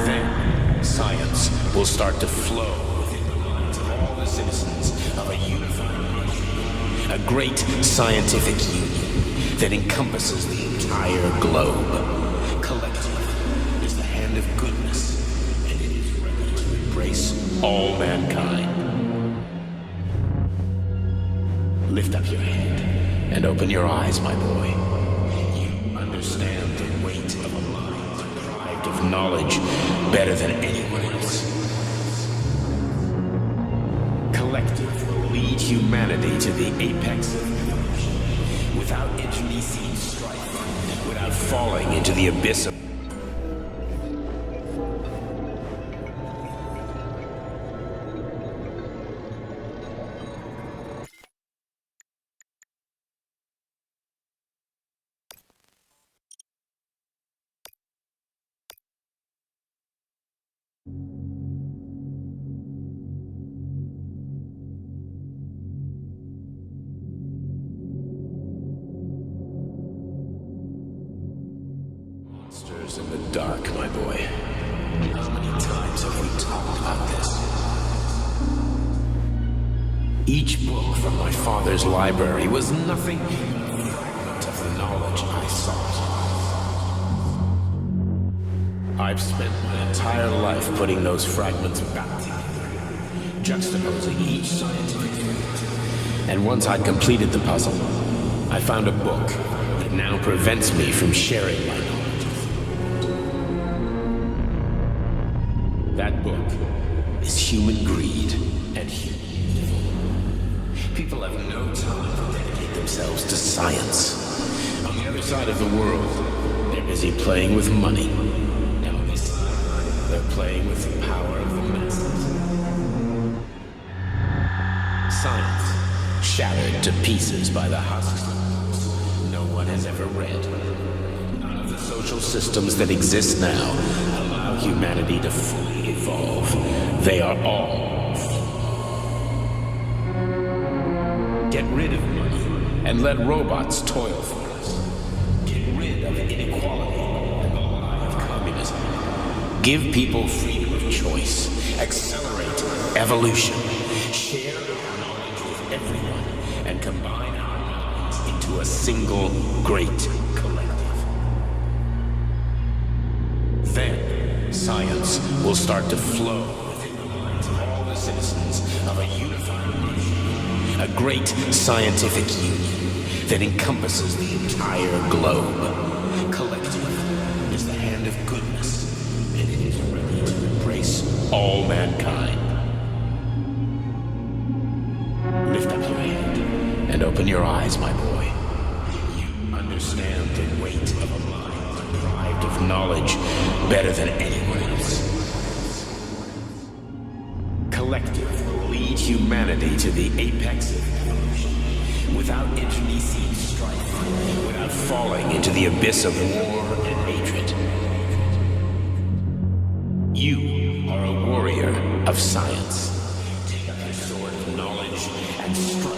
Then science will start to flow within the minds of all the citizens of a unified nation. A great scientific union that encompasses the entire globe. Collective is the hand of goodness, and it is ready to embrace all mankind. Lift up your head and open your eyes, my boy. You understand the weight of a mind deprived of knowledge better than anyone else. Collective will lead humanity to the apex of evolution without internecine strife, without falling into the abyss of monsters in the dark, my boy. How many times have we talked about this? Each book from my father's library was nothing but a fragment of the knowledge I sought. I've spent my entire life putting those fragments back together, juxtaposing each scientific fact. And once I'd completed the puzzle, I found a book that now prevents me from sharing my knowledge. That book is Human Greed and Human Evil. People have no time to dedicate themselves to science. On the other side of the world, they're busy playing with money. And on this side, they're playing with the power of the masses. Science, shattered to pieces by the husks no one has ever read. None of the social systems that exist now allow humanity to fully evolve. They are all flawed. Get rid of money and let robots toil for us. Get rid of inequality and the lie of communism. Give people freedom of choice. Accelerate evolution. Share our knowledge with everyone and combine our minds into a single great collective. Then science will start to flow within the minds of all the citizens of a unified nation. A great scientific union that encompasses the entire globe. Collective is the hand of goodness, and it is ready to embrace all mankind. Lift up your head and open your eyes, my boy. You understand the weight of a mind deprived of knowledge better than anyone else. Collective will lead humanity to the apex of evolution without internecine strife, without falling into the abyss of war and hatred. You are a warrior of science. Take up your sword of knowledge and strike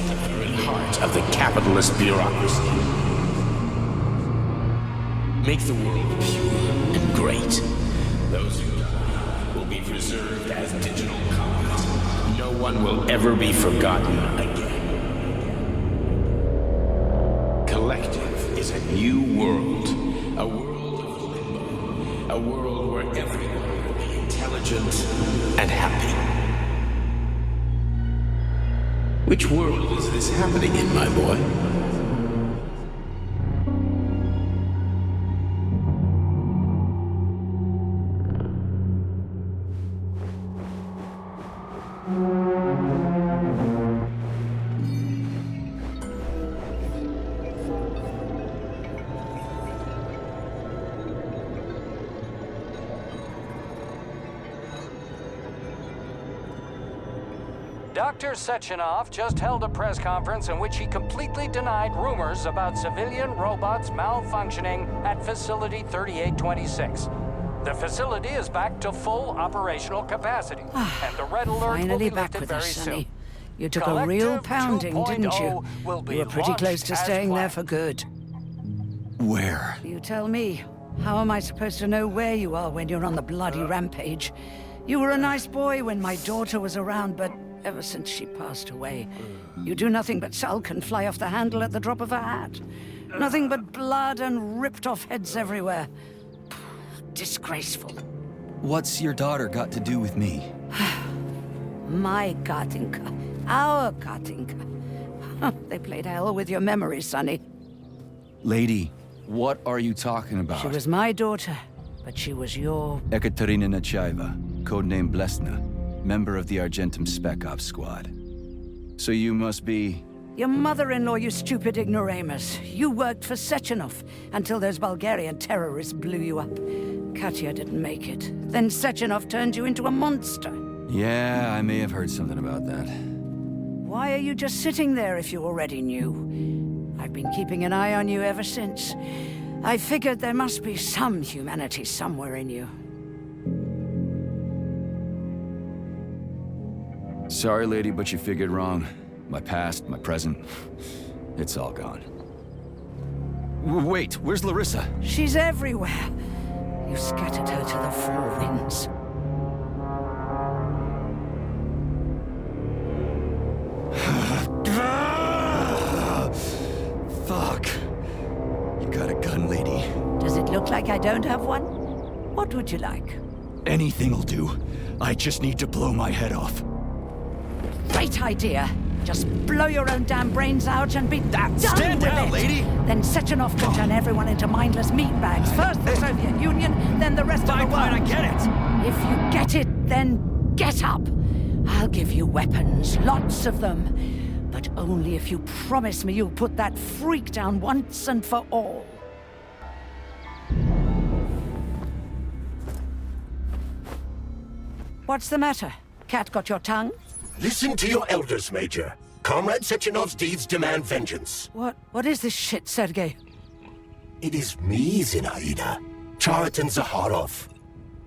the very heart of the capitalist bureaucracy. Make the world pure and great. Those who die will be preserved as digital copies. No one will ever be forgotten again. Collective is a new world. A world of limbo. A world where everyone will be intelligent and happy. Which world is this happening in, my boy? Dr. Sechenov just held a press conference in which he completely denied rumors about civilian robots malfunctioning at Facility 3826. The facility is back to full operational capacity, and the red alert will be back lifted with very us, Sonny. soon. You took a real pounding, didn't you? Will be You were pretty close to launched as staying there planned. for good. Where? You tell me. How am I supposed to know where you are when you're on the bloody rampage? You were a nice boy when my daughter was around, but ever since she passed away, you do nothing but sulk and fly off the handle at the drop of a hat. Nothing but blood and ripped off heads everywhere. Disgraceful. What's your daughter got to do with me? My Katinka. Our Katinka. They played hell with your memory, Sonny. Lady, what are you talking about? She was my daughter, but she was your... Ekaterina Nechaeva, codename Blesna, member of the Argentum Spec Ops squad. So you must be... Your mother-in-law, you stupid ignoramus. You worked for Sechenov until those Bulgarian terrorists blew you up. Katya didn't make it. Then Sechenov turned you into a monster. Yeah, I may have heard something about that. Why are you just sitting there if you already knew? I've been keeping an eye on you ever since. I figured there must be some humanity somewhere in you. Sorry, lady, but you figured wrong. My past, my present, it's all gone. Wait, where's Larissa? She's everywhere. You scattered her to the four winds. Fuck. You got a gun, lady. Does it look like I don't have one? What would you like? Anything'll do. I just need to blow my head off. Great idea. Just blow your own damn brains out and be done Stand with down, it. lady! Then Sechenov can turn everyone into mindless meatbags. First the Soviet Union, then the rest of the world. I get it! If you get it, then get up. I'll give you weapons, lots of them. But only if you promise me you'll put that freak down once and for all. What's the matter? Cat got your tongue? Listen to your elders, Major. Comrade Sechenov's deeds demand vengeance. What is this shit, Sergei? It is me, Zinaida. Chariton Zakharov.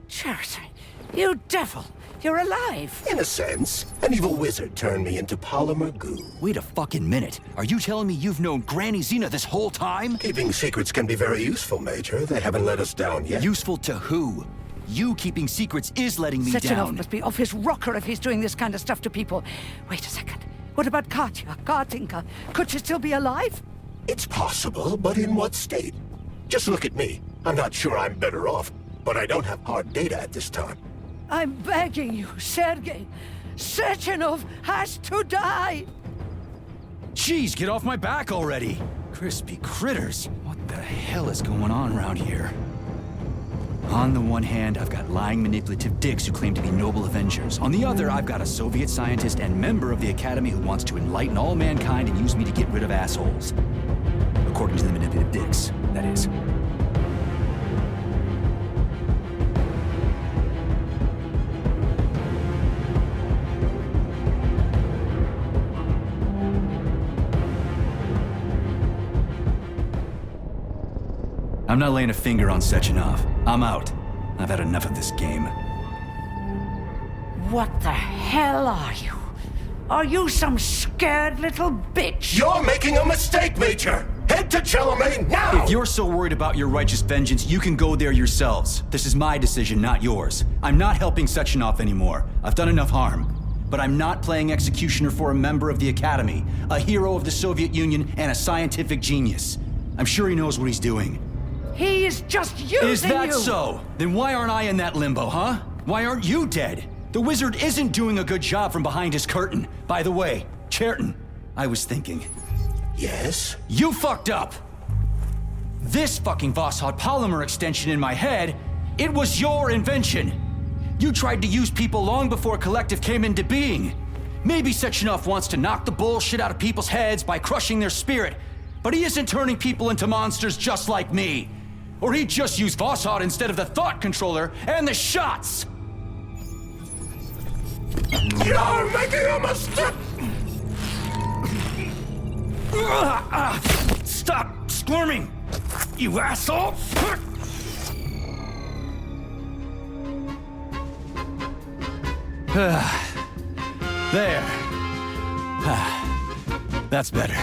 Chariton, you devil! You're alive! In a sense, an evil wizard turned me into polymer goo. Wait a fucking minute. Are you telling me you've known Granny Zena this whole time? Keeping secrets can be very useful, Major. They haven't let us down yet. Useful to who? You keeping secrets is letting me Sechenov down. must be off his rocker if he's doing this kind of stuff to people. Wait a second. What about Katya, Katinka? Could she still be alive? It's possible, but in what state? Just look at me. I'm not sure I'm better off, but I don't have hard data at this time. I'm begging you, Sergei. Sechenov has to die! Jeez, get off my back already! Crispy critters. What the hell is going on around here? On the one hand, I've got lying, manipulative dicks who claim to be noble avengers. On the other, I've got a Soviet scientist and member of the Academy who wants to enlighten all mankind and use me to get rid of assholes. According to the manipulative dicks, that is. I'm not laying a finger on Sechenov. I'm out. I've had enough of this game. What the hell are you? Are you some scared little bitch? You're making a mistake, Major! Head to Chalamet now! If you're so worried about your righteous vengeance, you can go there yourselves. This is my decision, not yours. I'm not helping Sechenov anymore. I've done enough harm. But I'm not playing executioner for a member of the Academy, a hero of the Soviet Union, and a scientific genius. I'm sure he knows what he's doing. He is just using you! Is that so? Then why aren't I in that limbo, huh? Why aren't you dead? The wizard isn't doing a good job from behind his curtain. By the way, Cherton, I was thinking. Yes? You fucked up! This fucking Voskhod polymer extension in my head, it was your invention! You tried to use people long before Collective came into being. Maybe Sechenov wants to knock the bullshit out of people's heads by crushing their spirit, but he isn't turning people into monsters just like me. Or he'd just use Voskhod instead of the thought controller and the shots! You're making a mistake! Stop squirming, you asshole! There. That's better.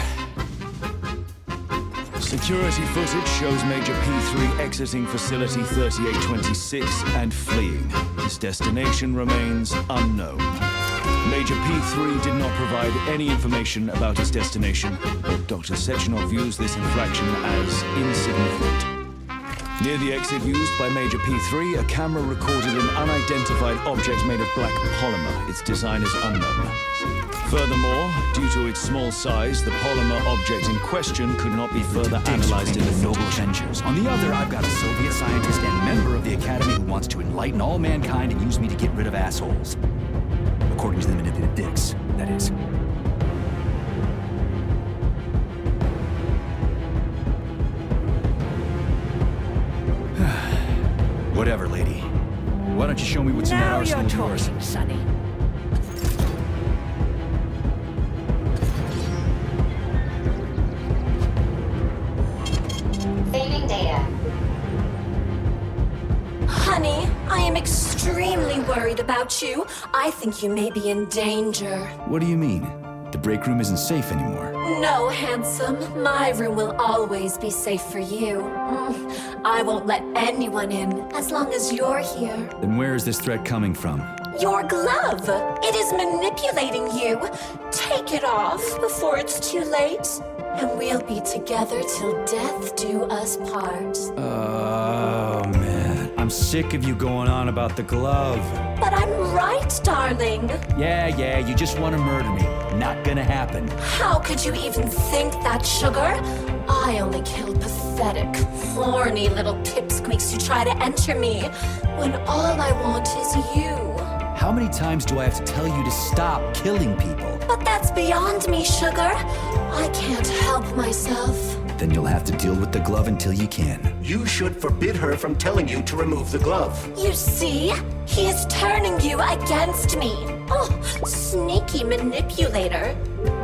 Security footage shows Major P3 exiting Facility 3826 and fleeing. His destination remains unknown. Major P3 did not provide any information about his destination, but Dr. Sechenov views this infraction as insignificant. Near the exit used by Major P3, a camera recorded an unidentified object made of black polymer. Its design is unknown. Furthermore, due to its small size, the polymer object in question could not be further analyzed in the noble ventures. On the other, I've got a Soviet scientist and member of the Academy who wants to enlighten all mankind and use me to get rid of assholes. According to the manipulative dicks, that is. Whatever, lady. Why don't you show me what's in that arsenal of yours? Now you're talking, Sonny. Saving data. Honey, I am extremely worried about you. I think you may be in danger. What do you mean? The break room isn't safe anymore. No, handsome. My room will always be safe for you. I won't let anyone in as long as you're here. Then where is this threat coming from? Your glove. It is manipulating you. Take it off before it's too late, and we'll be together till death do us part. Oh, man. I'm sick of you going on about the glove. But I'm right, darling. Yeah, you just want to murder me. Not gonna happen. How could you even think that, sugar? I only kill pathetic, horny little pipsqueaks who try to enter me, when all I want is you. How many times do I have to tell you to stop killing people? But that's beyond me, sugar. I can't help myself. Then you'll have to deal with the glove until you can. You should forbid her from telling you to remove the glove. You see? He is turning you against me. Oh, sneaky manipulator.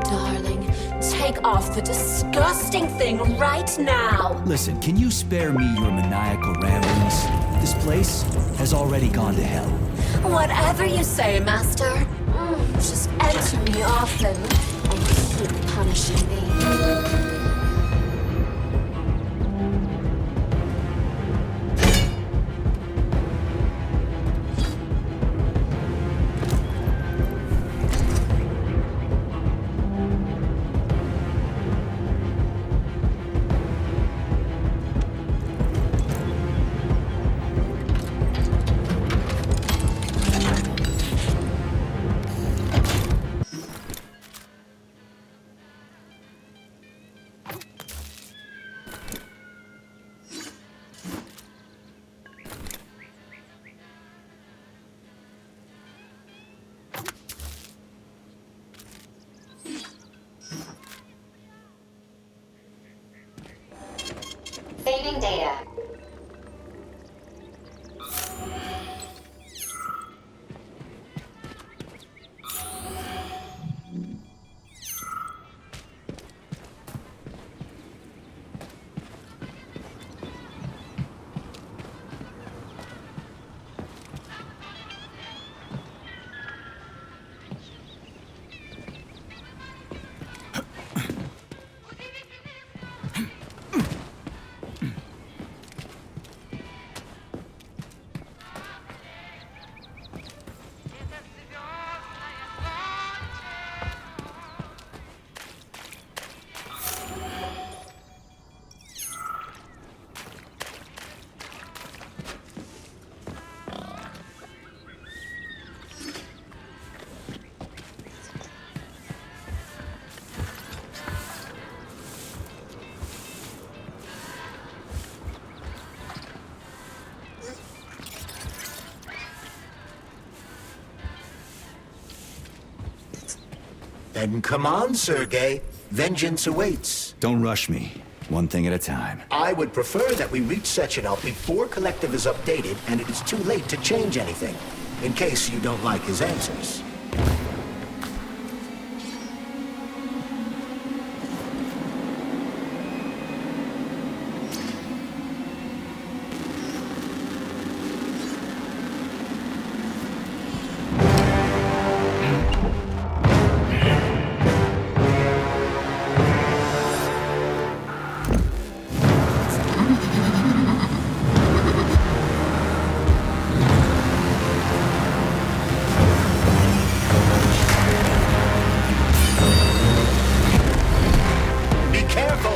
Darling, take off the disgusting thing right now. Listen, can you spare me your maniacal ramblings? This place has already gone to hell. Whatever you say, Master. Just enter me often and keep punishing me. Saving data. Then come on, Sergei. Vengeance awaits. Don't rush me. One thing at a time. I would prefer that we reach Sechenov before Collective is updated and it is too late to change anything, in case you don't like his answers.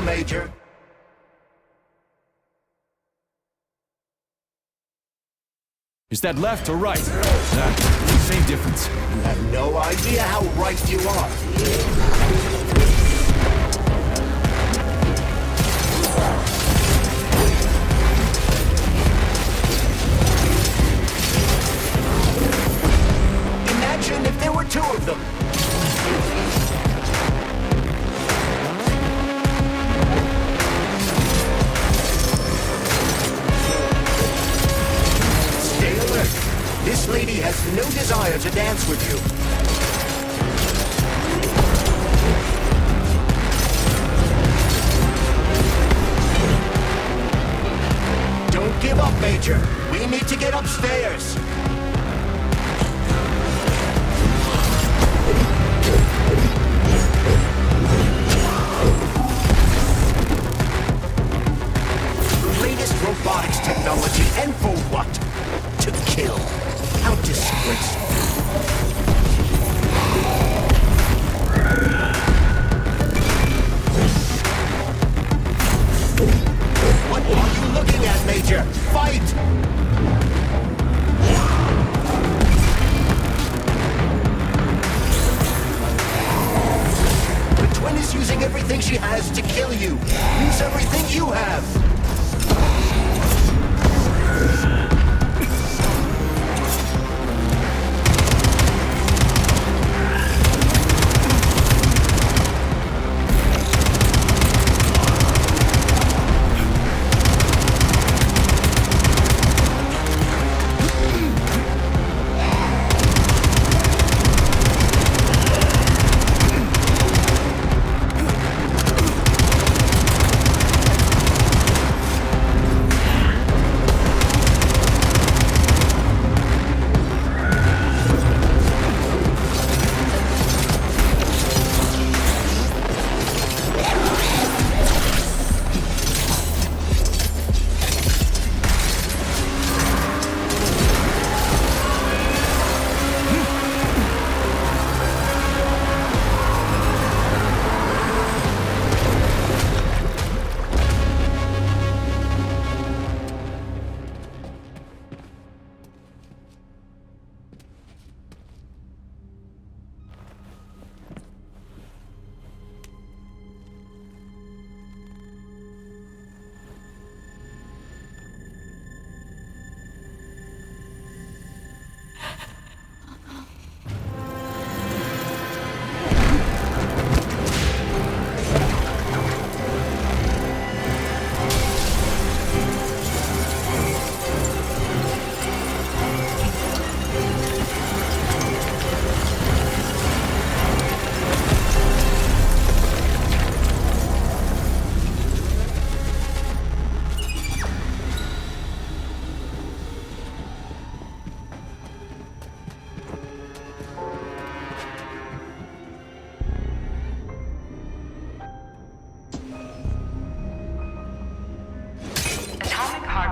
Major. Is that left or right? Same difference. You have no idea how right you are. Imagine if there were two of them. This lady has no desire to dance with you. Don't give up, Major. We need to get upstairs. The latest robotics technology, and for what? To kill. How disgraceful. What are you looking at, Major? Fight! The twin is using everything she has to kill you. Use everything you have.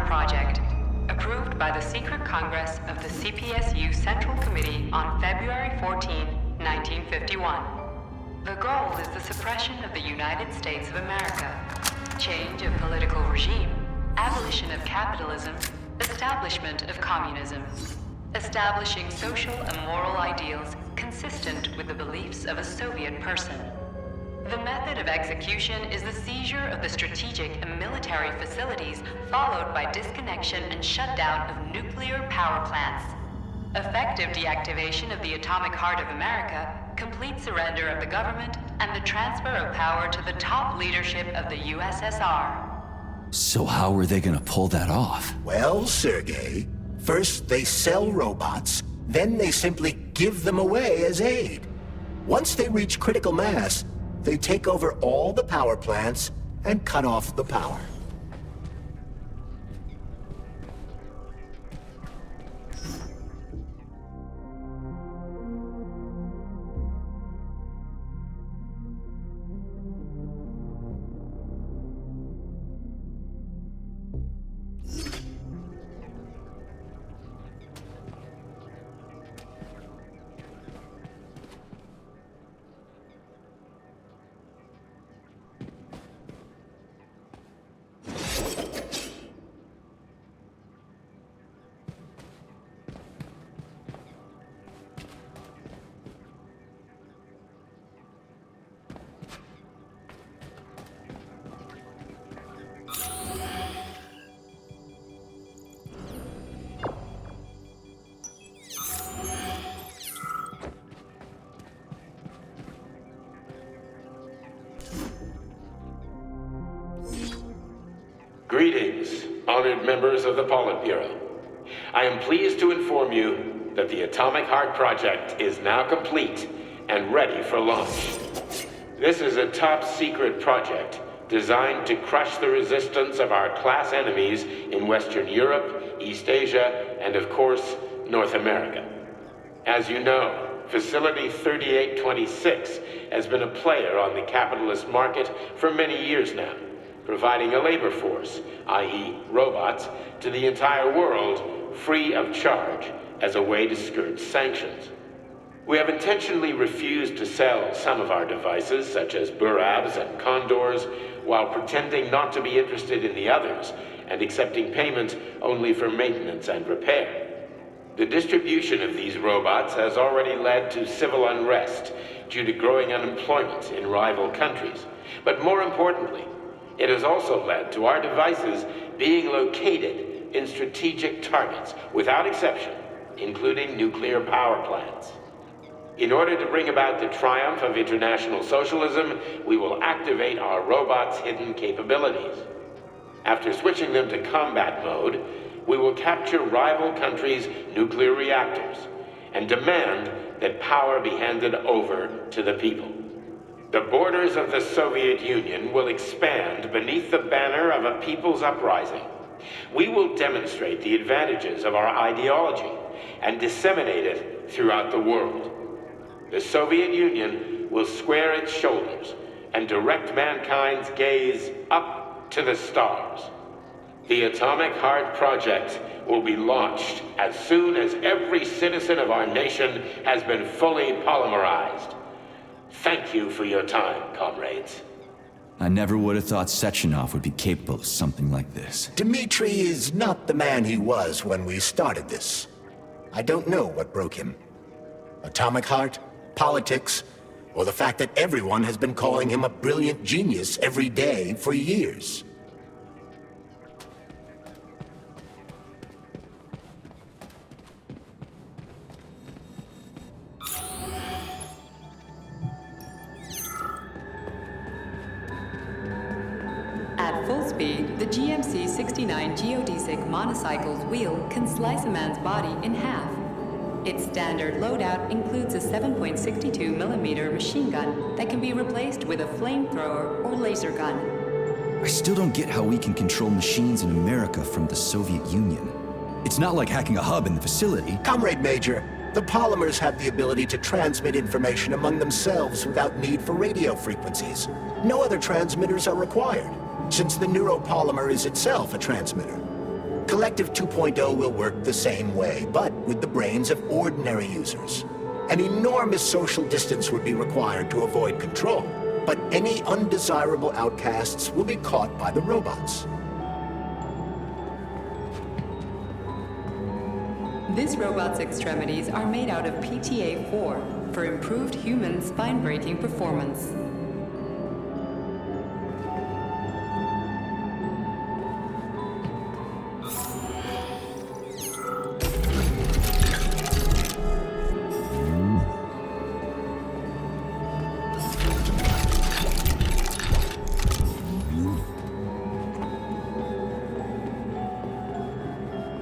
Project, approved by the Secret Congress of the CPSU Central Committee on February 14, 1951. The goal is the suppression of the United States of America, change of political regime, abolition of capitalism, establishment of communism, establishing social and moral ideals consistent with the beliefs of a Soviet person. The method of execution is the seizure of the strategic and military facilities, followed by disconnection and shutdown of nuclear power plants. Effective deactivation of the atomic heart of America complete surrender of the government, and the transfer of power to the top leadership of the USSR. So how are they gonna pull that off? Well, Sergei, first they sell robots, then they simply give them away as aid. Once they reach critical mass, they take over all the power plants and cut off the power. Greetings, honored members of the Politburo. I am pleased to inform you that the Atomic Heart Project is now complete and ready for launch. This is a top-secret project designed to crush the resistance of our class enemies in Western Europe, East Asia, and of course, North America. As you know, Facility 3826 has been a player on the capitalist market for many years now, providing a labor force, i.e. robots, to the entire world free of charge as a way to skirt sanctions. We have intentionally refused to sell some of our devices, such as Burabs and Condors, while pretending not to be interested in the others and accepting payment only for maintenance and repair. The distribution of these robots has already led to civil unrest due to growing unemployment in rival countries. But more importantly, it has also led to our devices being located in strategic targets, without exception, including nuclear power plants. In order to bring about the triumph of international socialism, we will activate our robots' hidden capabilities. After switching them to combat mode, we will capture rival countries' nuclear reactors and demand that power be handed over to the people. The borders of the Soviet Union will expand beneath the banner of a people's uprising. We will demonstrate the advantages of our ideology and disseminate it throughout the world. The Soviet Union will square its shoulders and direct mankind's gaze up to the stars. The Atomic Heart Project will be launched as soon as every citizen of our nation has been fully polymerized. Thank you for your time, comrades. I never would have thought Sechenov would be capable of something like this. Dmitri is not the man he was when we started this. I don't know what broke him. Atomic Heart, politics, or the fact that everyone has been calling him a brilliant genius every day for years. At full speed, the GMC-69 geodesic monocycle's wheel can slice a man's body in half. Its standard loadout includes a 7.62mm machine gun that can be replaced with a flamethrower or laser gun. I still don't get how we can control machines in America from the Soviet Union. It's not like hacking a hub in the facility. Comrade Major, the polymers have the ability to transmit information among themselves without need for radio frequencies. No other transmitters are required, since the neuropolymer is itself a transmitter. Collective 2.0 will work the same way, but with the brains of ordinary users. An enormous social distance would be required to avoid control, but any undesirable outcasts will be caught by the robots. This robot's extremities are made out of PTA-4 for improved human spine-breaking performance.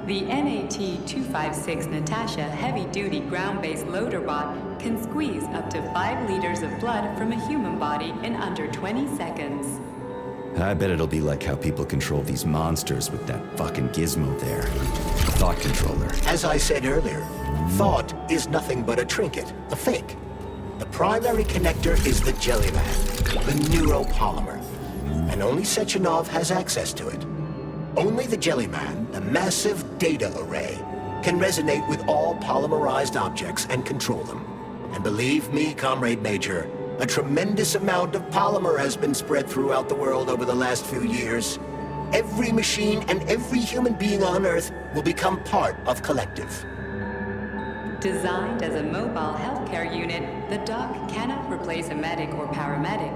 The NAT-256 Natasha heavy-duty ground-based loader bot can squeeze up to 5 liters of blood from a human body in under 20 seconds. I bet it'll be like how people control these monsters with that fucking gizmo there. The thought controller. As I said earlier, thought is nothing but a trinket, a fake. The primary connector is the Jellyman, the neuropolymer, and only Sechenov has access to it. Only the Jellyman, the massive data array, can resonate with all polymerized objects and control them. And believe me, Comrade Major, a tremendous amount of polymer has been spread throughout the world over the last few years. Every machine and every human being on Earth will become part of Collective. Designed as a mobile healthcare unit, the doc cannot replace a medic or paramedic,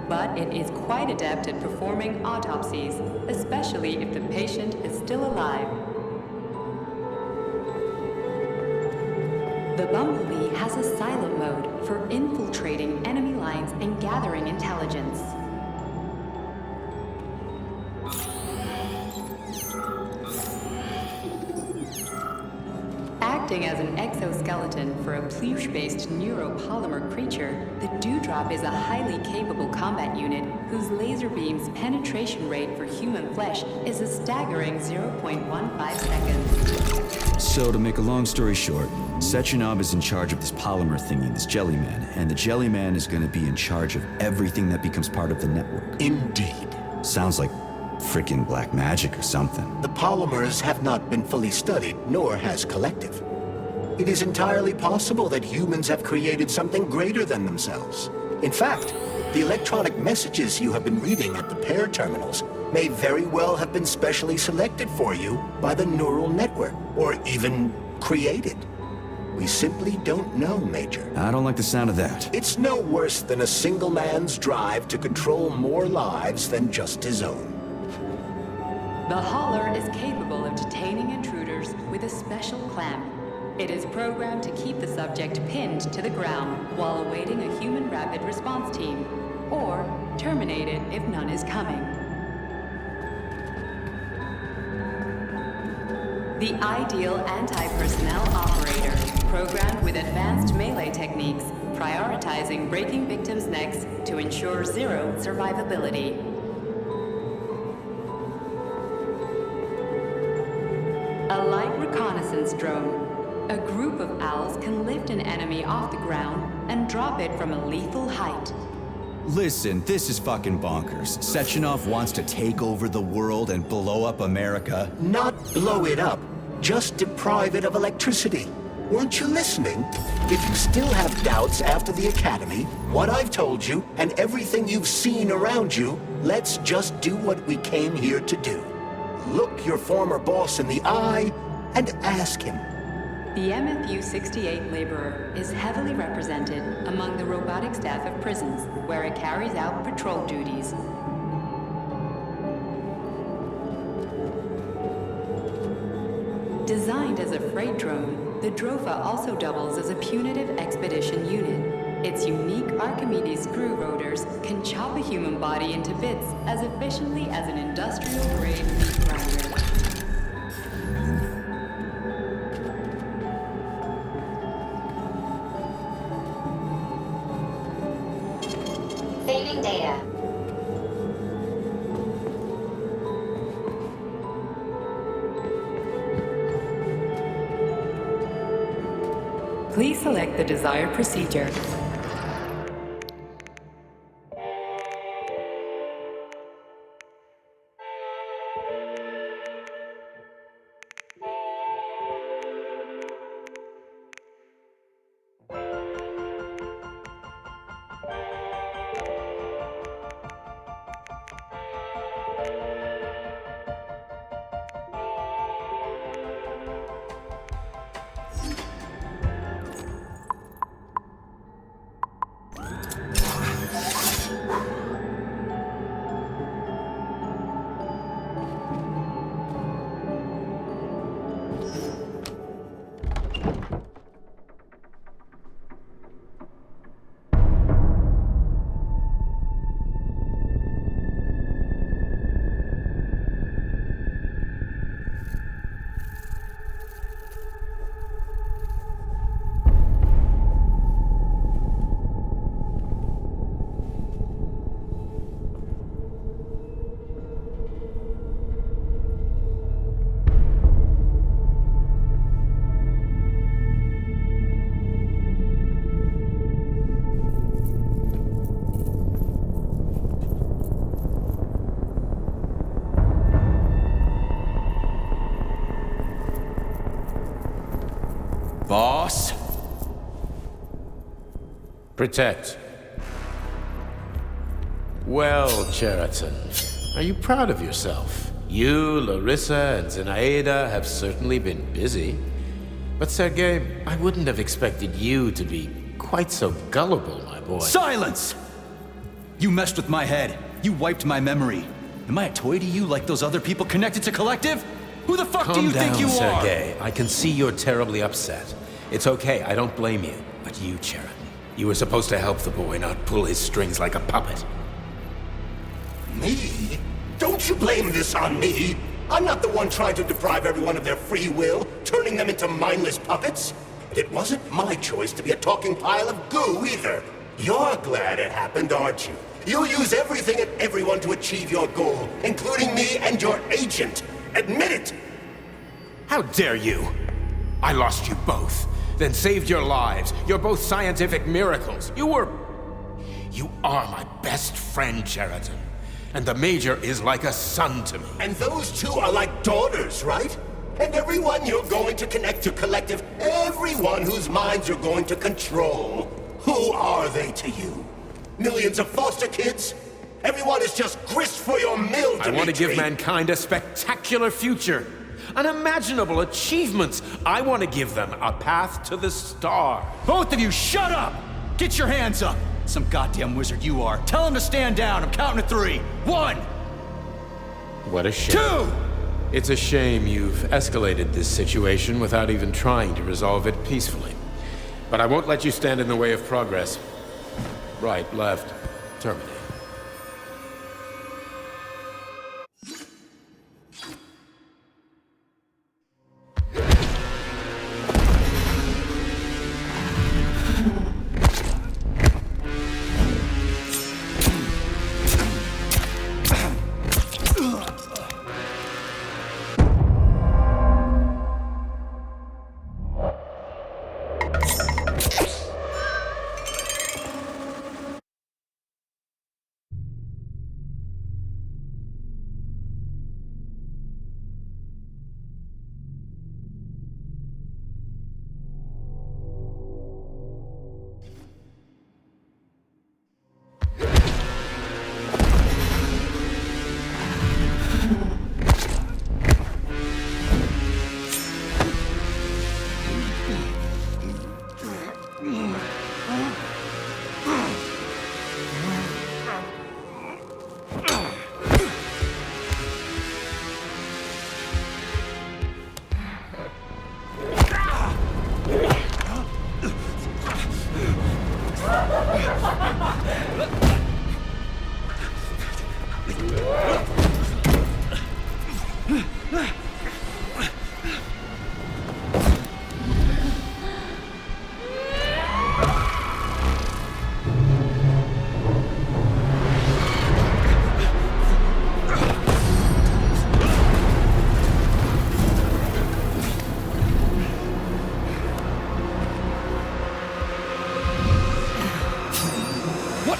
but it is quite adept at performing autopsies, especially if the patient is still alive. The Bumblebee has a silent mode for infiltrating enemy lines and gathering intelligence. Acting as an exoskeleton for a pluche-based neuropolymer creature, the Dewdrop is a highly capable combat unit whose laser beam's penetration rate for human flesh is a staggering 0.15 seconds. So, to make a long story short, Sechenov is in charge of this polymer thingy, this Jellyman, and the Jellyman is gonna be in charge of everything that becomes part of the network. Indeed. Sounds like frickin' black magic or something. The polymers have not been fully studied, nor has Collective. It is entirely possible that humans have created something greater than themselves. In fact, the electronic messages you have been reading at the pair terminals may very well have been specially selected for you by the neural network, or even created. We simply don't know, Major. I don't like the sound of that. It's no worse than a single man's drive to control more lives than just his own. The Hauler is capable of detaining intruders with a special clamp. It is programmed to keep the subject pinned to the ground while awaiting a human rapid response team, or terminated if none is coming. The ideal anti-personnel operator, programmed with advanced melee techniques, prioritizing breaking victims' necks to ensure zero survivability. A light reconnaissance drone. A group of owls can lift an enemy off the ground and drop it from a lethal height. Listen, this is fucking bonkers. Sechenov wants to take over the world and blow up America. Not blow it up, just deprive it of electricity. Weren't you listening? If you still have doubts after the Academy, what I've told you, and everything you've seen around you, let's just do what we came here to do. Look your former boss in the eye and ask him. The MFU-68 Laborer is heavily represented among the robotic staff of prisons, where it carries out patrol duties. Designed as a freight drone, the Drofa also doubles as a punitive expedition unit. Its unique Archimedes screw rotors can chop a human body into bits as efficiently as an industrial-grade meat grinder. Saving data. Please select the desired procedure. Boss? Protect. Well, Cheriton, are you proud of yourself? You, Larissa, and Zenaida have certainly been busy. But Sergei, I wouldn't have expected you to be quite so gullible, my boy. Silence! You messed with my head. You wiped my memory. Am I a toy to you like those other people connected to Collective? Who the fuck do you think you are? Calm down, Sergei. I can see you're terribly upset. It's okay, I don't blame you. But you, Cheriton, you were supposed to help the boy, not pull his strings like a puppet. Me? Don't you blame this on me? I'm not the one trying to deprive everyone of their free will, turning them into mindless puppets. It wasn't my choice to be a talking pile of goo either. You're glad it happened, aren't you? You'll use everything and everyone to achieve your goal, including me and your agent. Admit it! How dare you! I lost you both, then saved your lives. You're both scientific miracles. You are my best friend, Cheriton. And the Major is like a son to me. And those two are like daughters, right? And everyone you're going to connect to Collective, everyone whose minds you're going to control. Who are they to you? Millions of foster kids? Everyone is just grist for your mill, Dimitri. I want to give mankind a spectacular future. Unimaginable achievements. I want to give them a path to the star. Both of you, shut up! Get your hands up! Some goddamn wizard you are. Tell him to stand down. I'm counting to 3. 1! What a shame. 2! It's a shame you've escalated this situation without even trying to resolve it peacefully. But I won't let you stand in the way of progress. Right, left, terminate.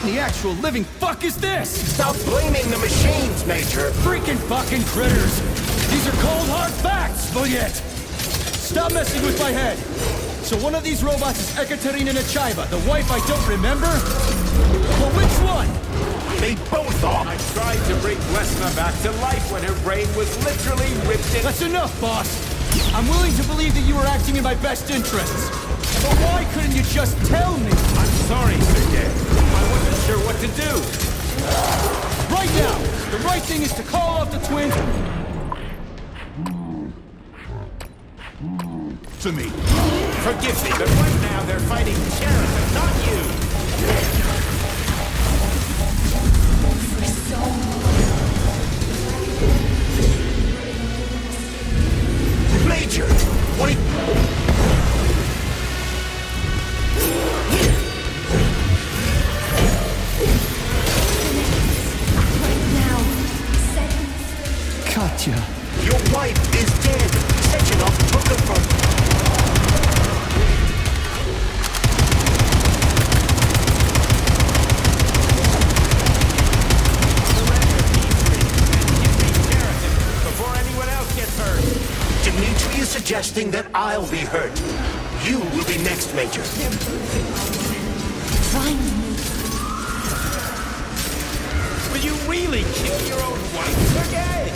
The actual living fuck is this? Stop blaming the machines, Major! Freaking fucking critters! These are cold hard facts, Voyet! Stop messing with my head! So one of these robots is Ekaterina Nechaeva, the wife I don't remember? Well, which one? They both are! I tried to bring Lesna back to life when her brain was literally ripped in... That's enough, boss! I'm willing to believe that you were acting in my best interests. But why couldn't you just tell me? I'm sorry, Sergei. I wasn't sure what to do. Right now, the right thing is to call off the twins... to me. Forgive me, but right now they're fighting Cheriton, not you. Major! What are you... Katya. Your wife is dead. Sechenov took her from... Before anyone else gets hurt. Dimitri is suggesting that I'll be hurt. You will be next, Major. Will you really kill your own wife, Sergei?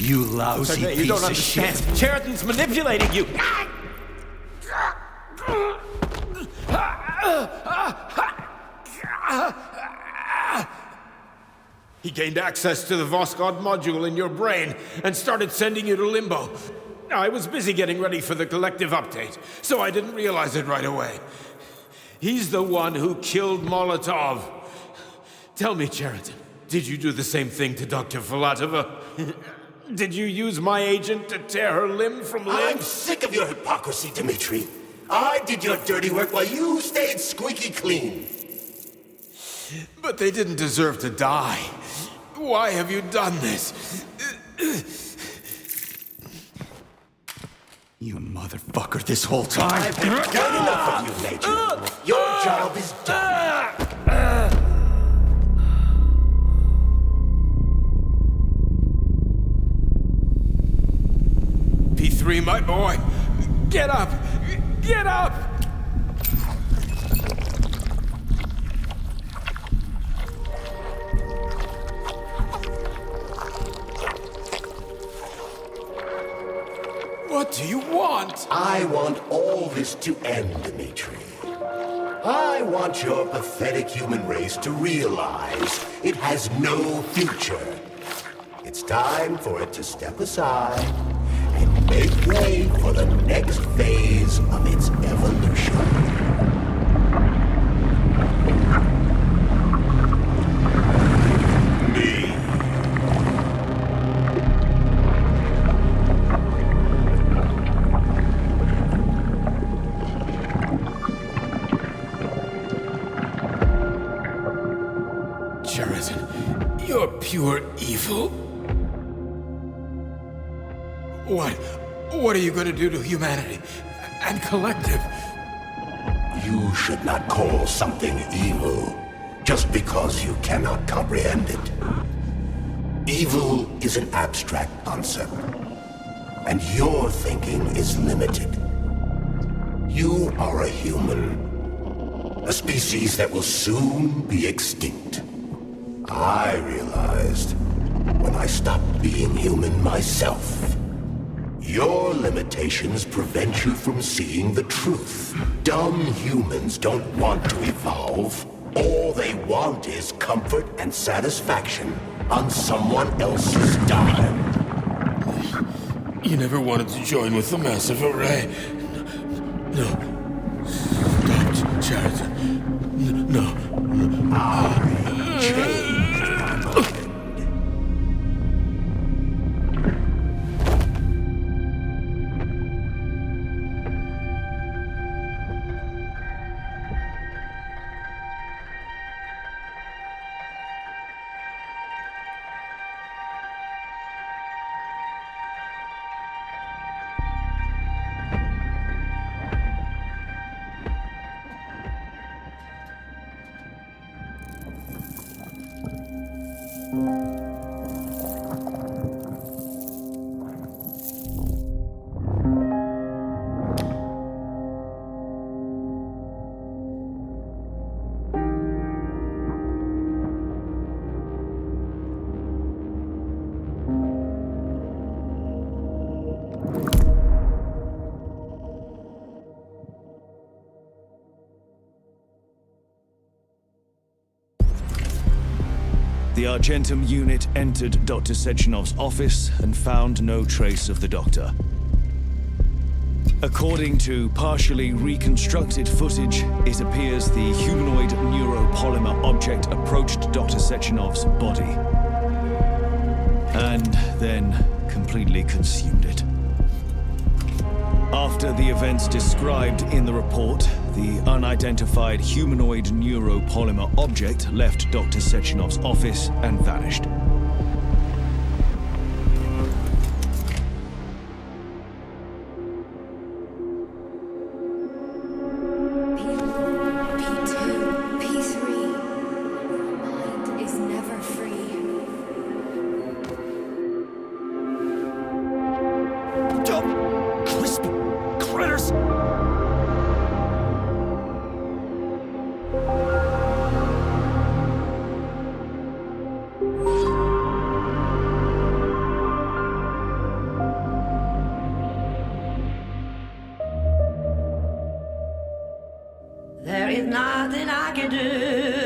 You lousy Sergei, you piece don't of understand. shit. Sheraton's manipulating you. He gained access to the Voskhod module in your brain and started sending you to Limbo. I was busy getting ready for the collective update, so I didn't realize it right away. He's the one who killed Molotov. Tell me, Sheraton, did you do the same thing to Dr. Filatova? Did you use my agent to tear her limb from limb? I'm sick of your hypocrisy, Dmitri. I did your dirty work while you stayed squeaky clean. But they didn't deserve to die. Why have you done this? You motherfucker, this whole time. I've had enough of you, Major. Your job is done. P3, my boy. Get up! Get up! What do you want? I want all this to end, Dmitri. I want your pathetic human race to realize it has no future. It's time for it to step aside and make way for the next phase of its evolution. You're pure evil. What are you going to do to humanity and collective? You should not call something evil just because you cannot comprehend it. Evil is an abstract concept, and your thinking is limited. You are a human, a species that will soon be extinct. I realized when I stopped being human myself. Your limitations prevent you from seeing the truth. Dumb humans don't want to evolve. All they want is comfort and satisfaction on someone else's dime. You never wanted to join with the massive array. No. Stop, Sheridan. No. I changed. The Argentum unit entered Dr. Sechenov's office and found no trace of the doctor. According to partially reconstructed footage, it appears the humanoid neuropolymer object approached Dr. Sechenov's body and then completely consumed it. After the events described in the report, the unidentified humanoid neuropolymer object left Dr. Sechenov's office and vanished. There is nothing I can do.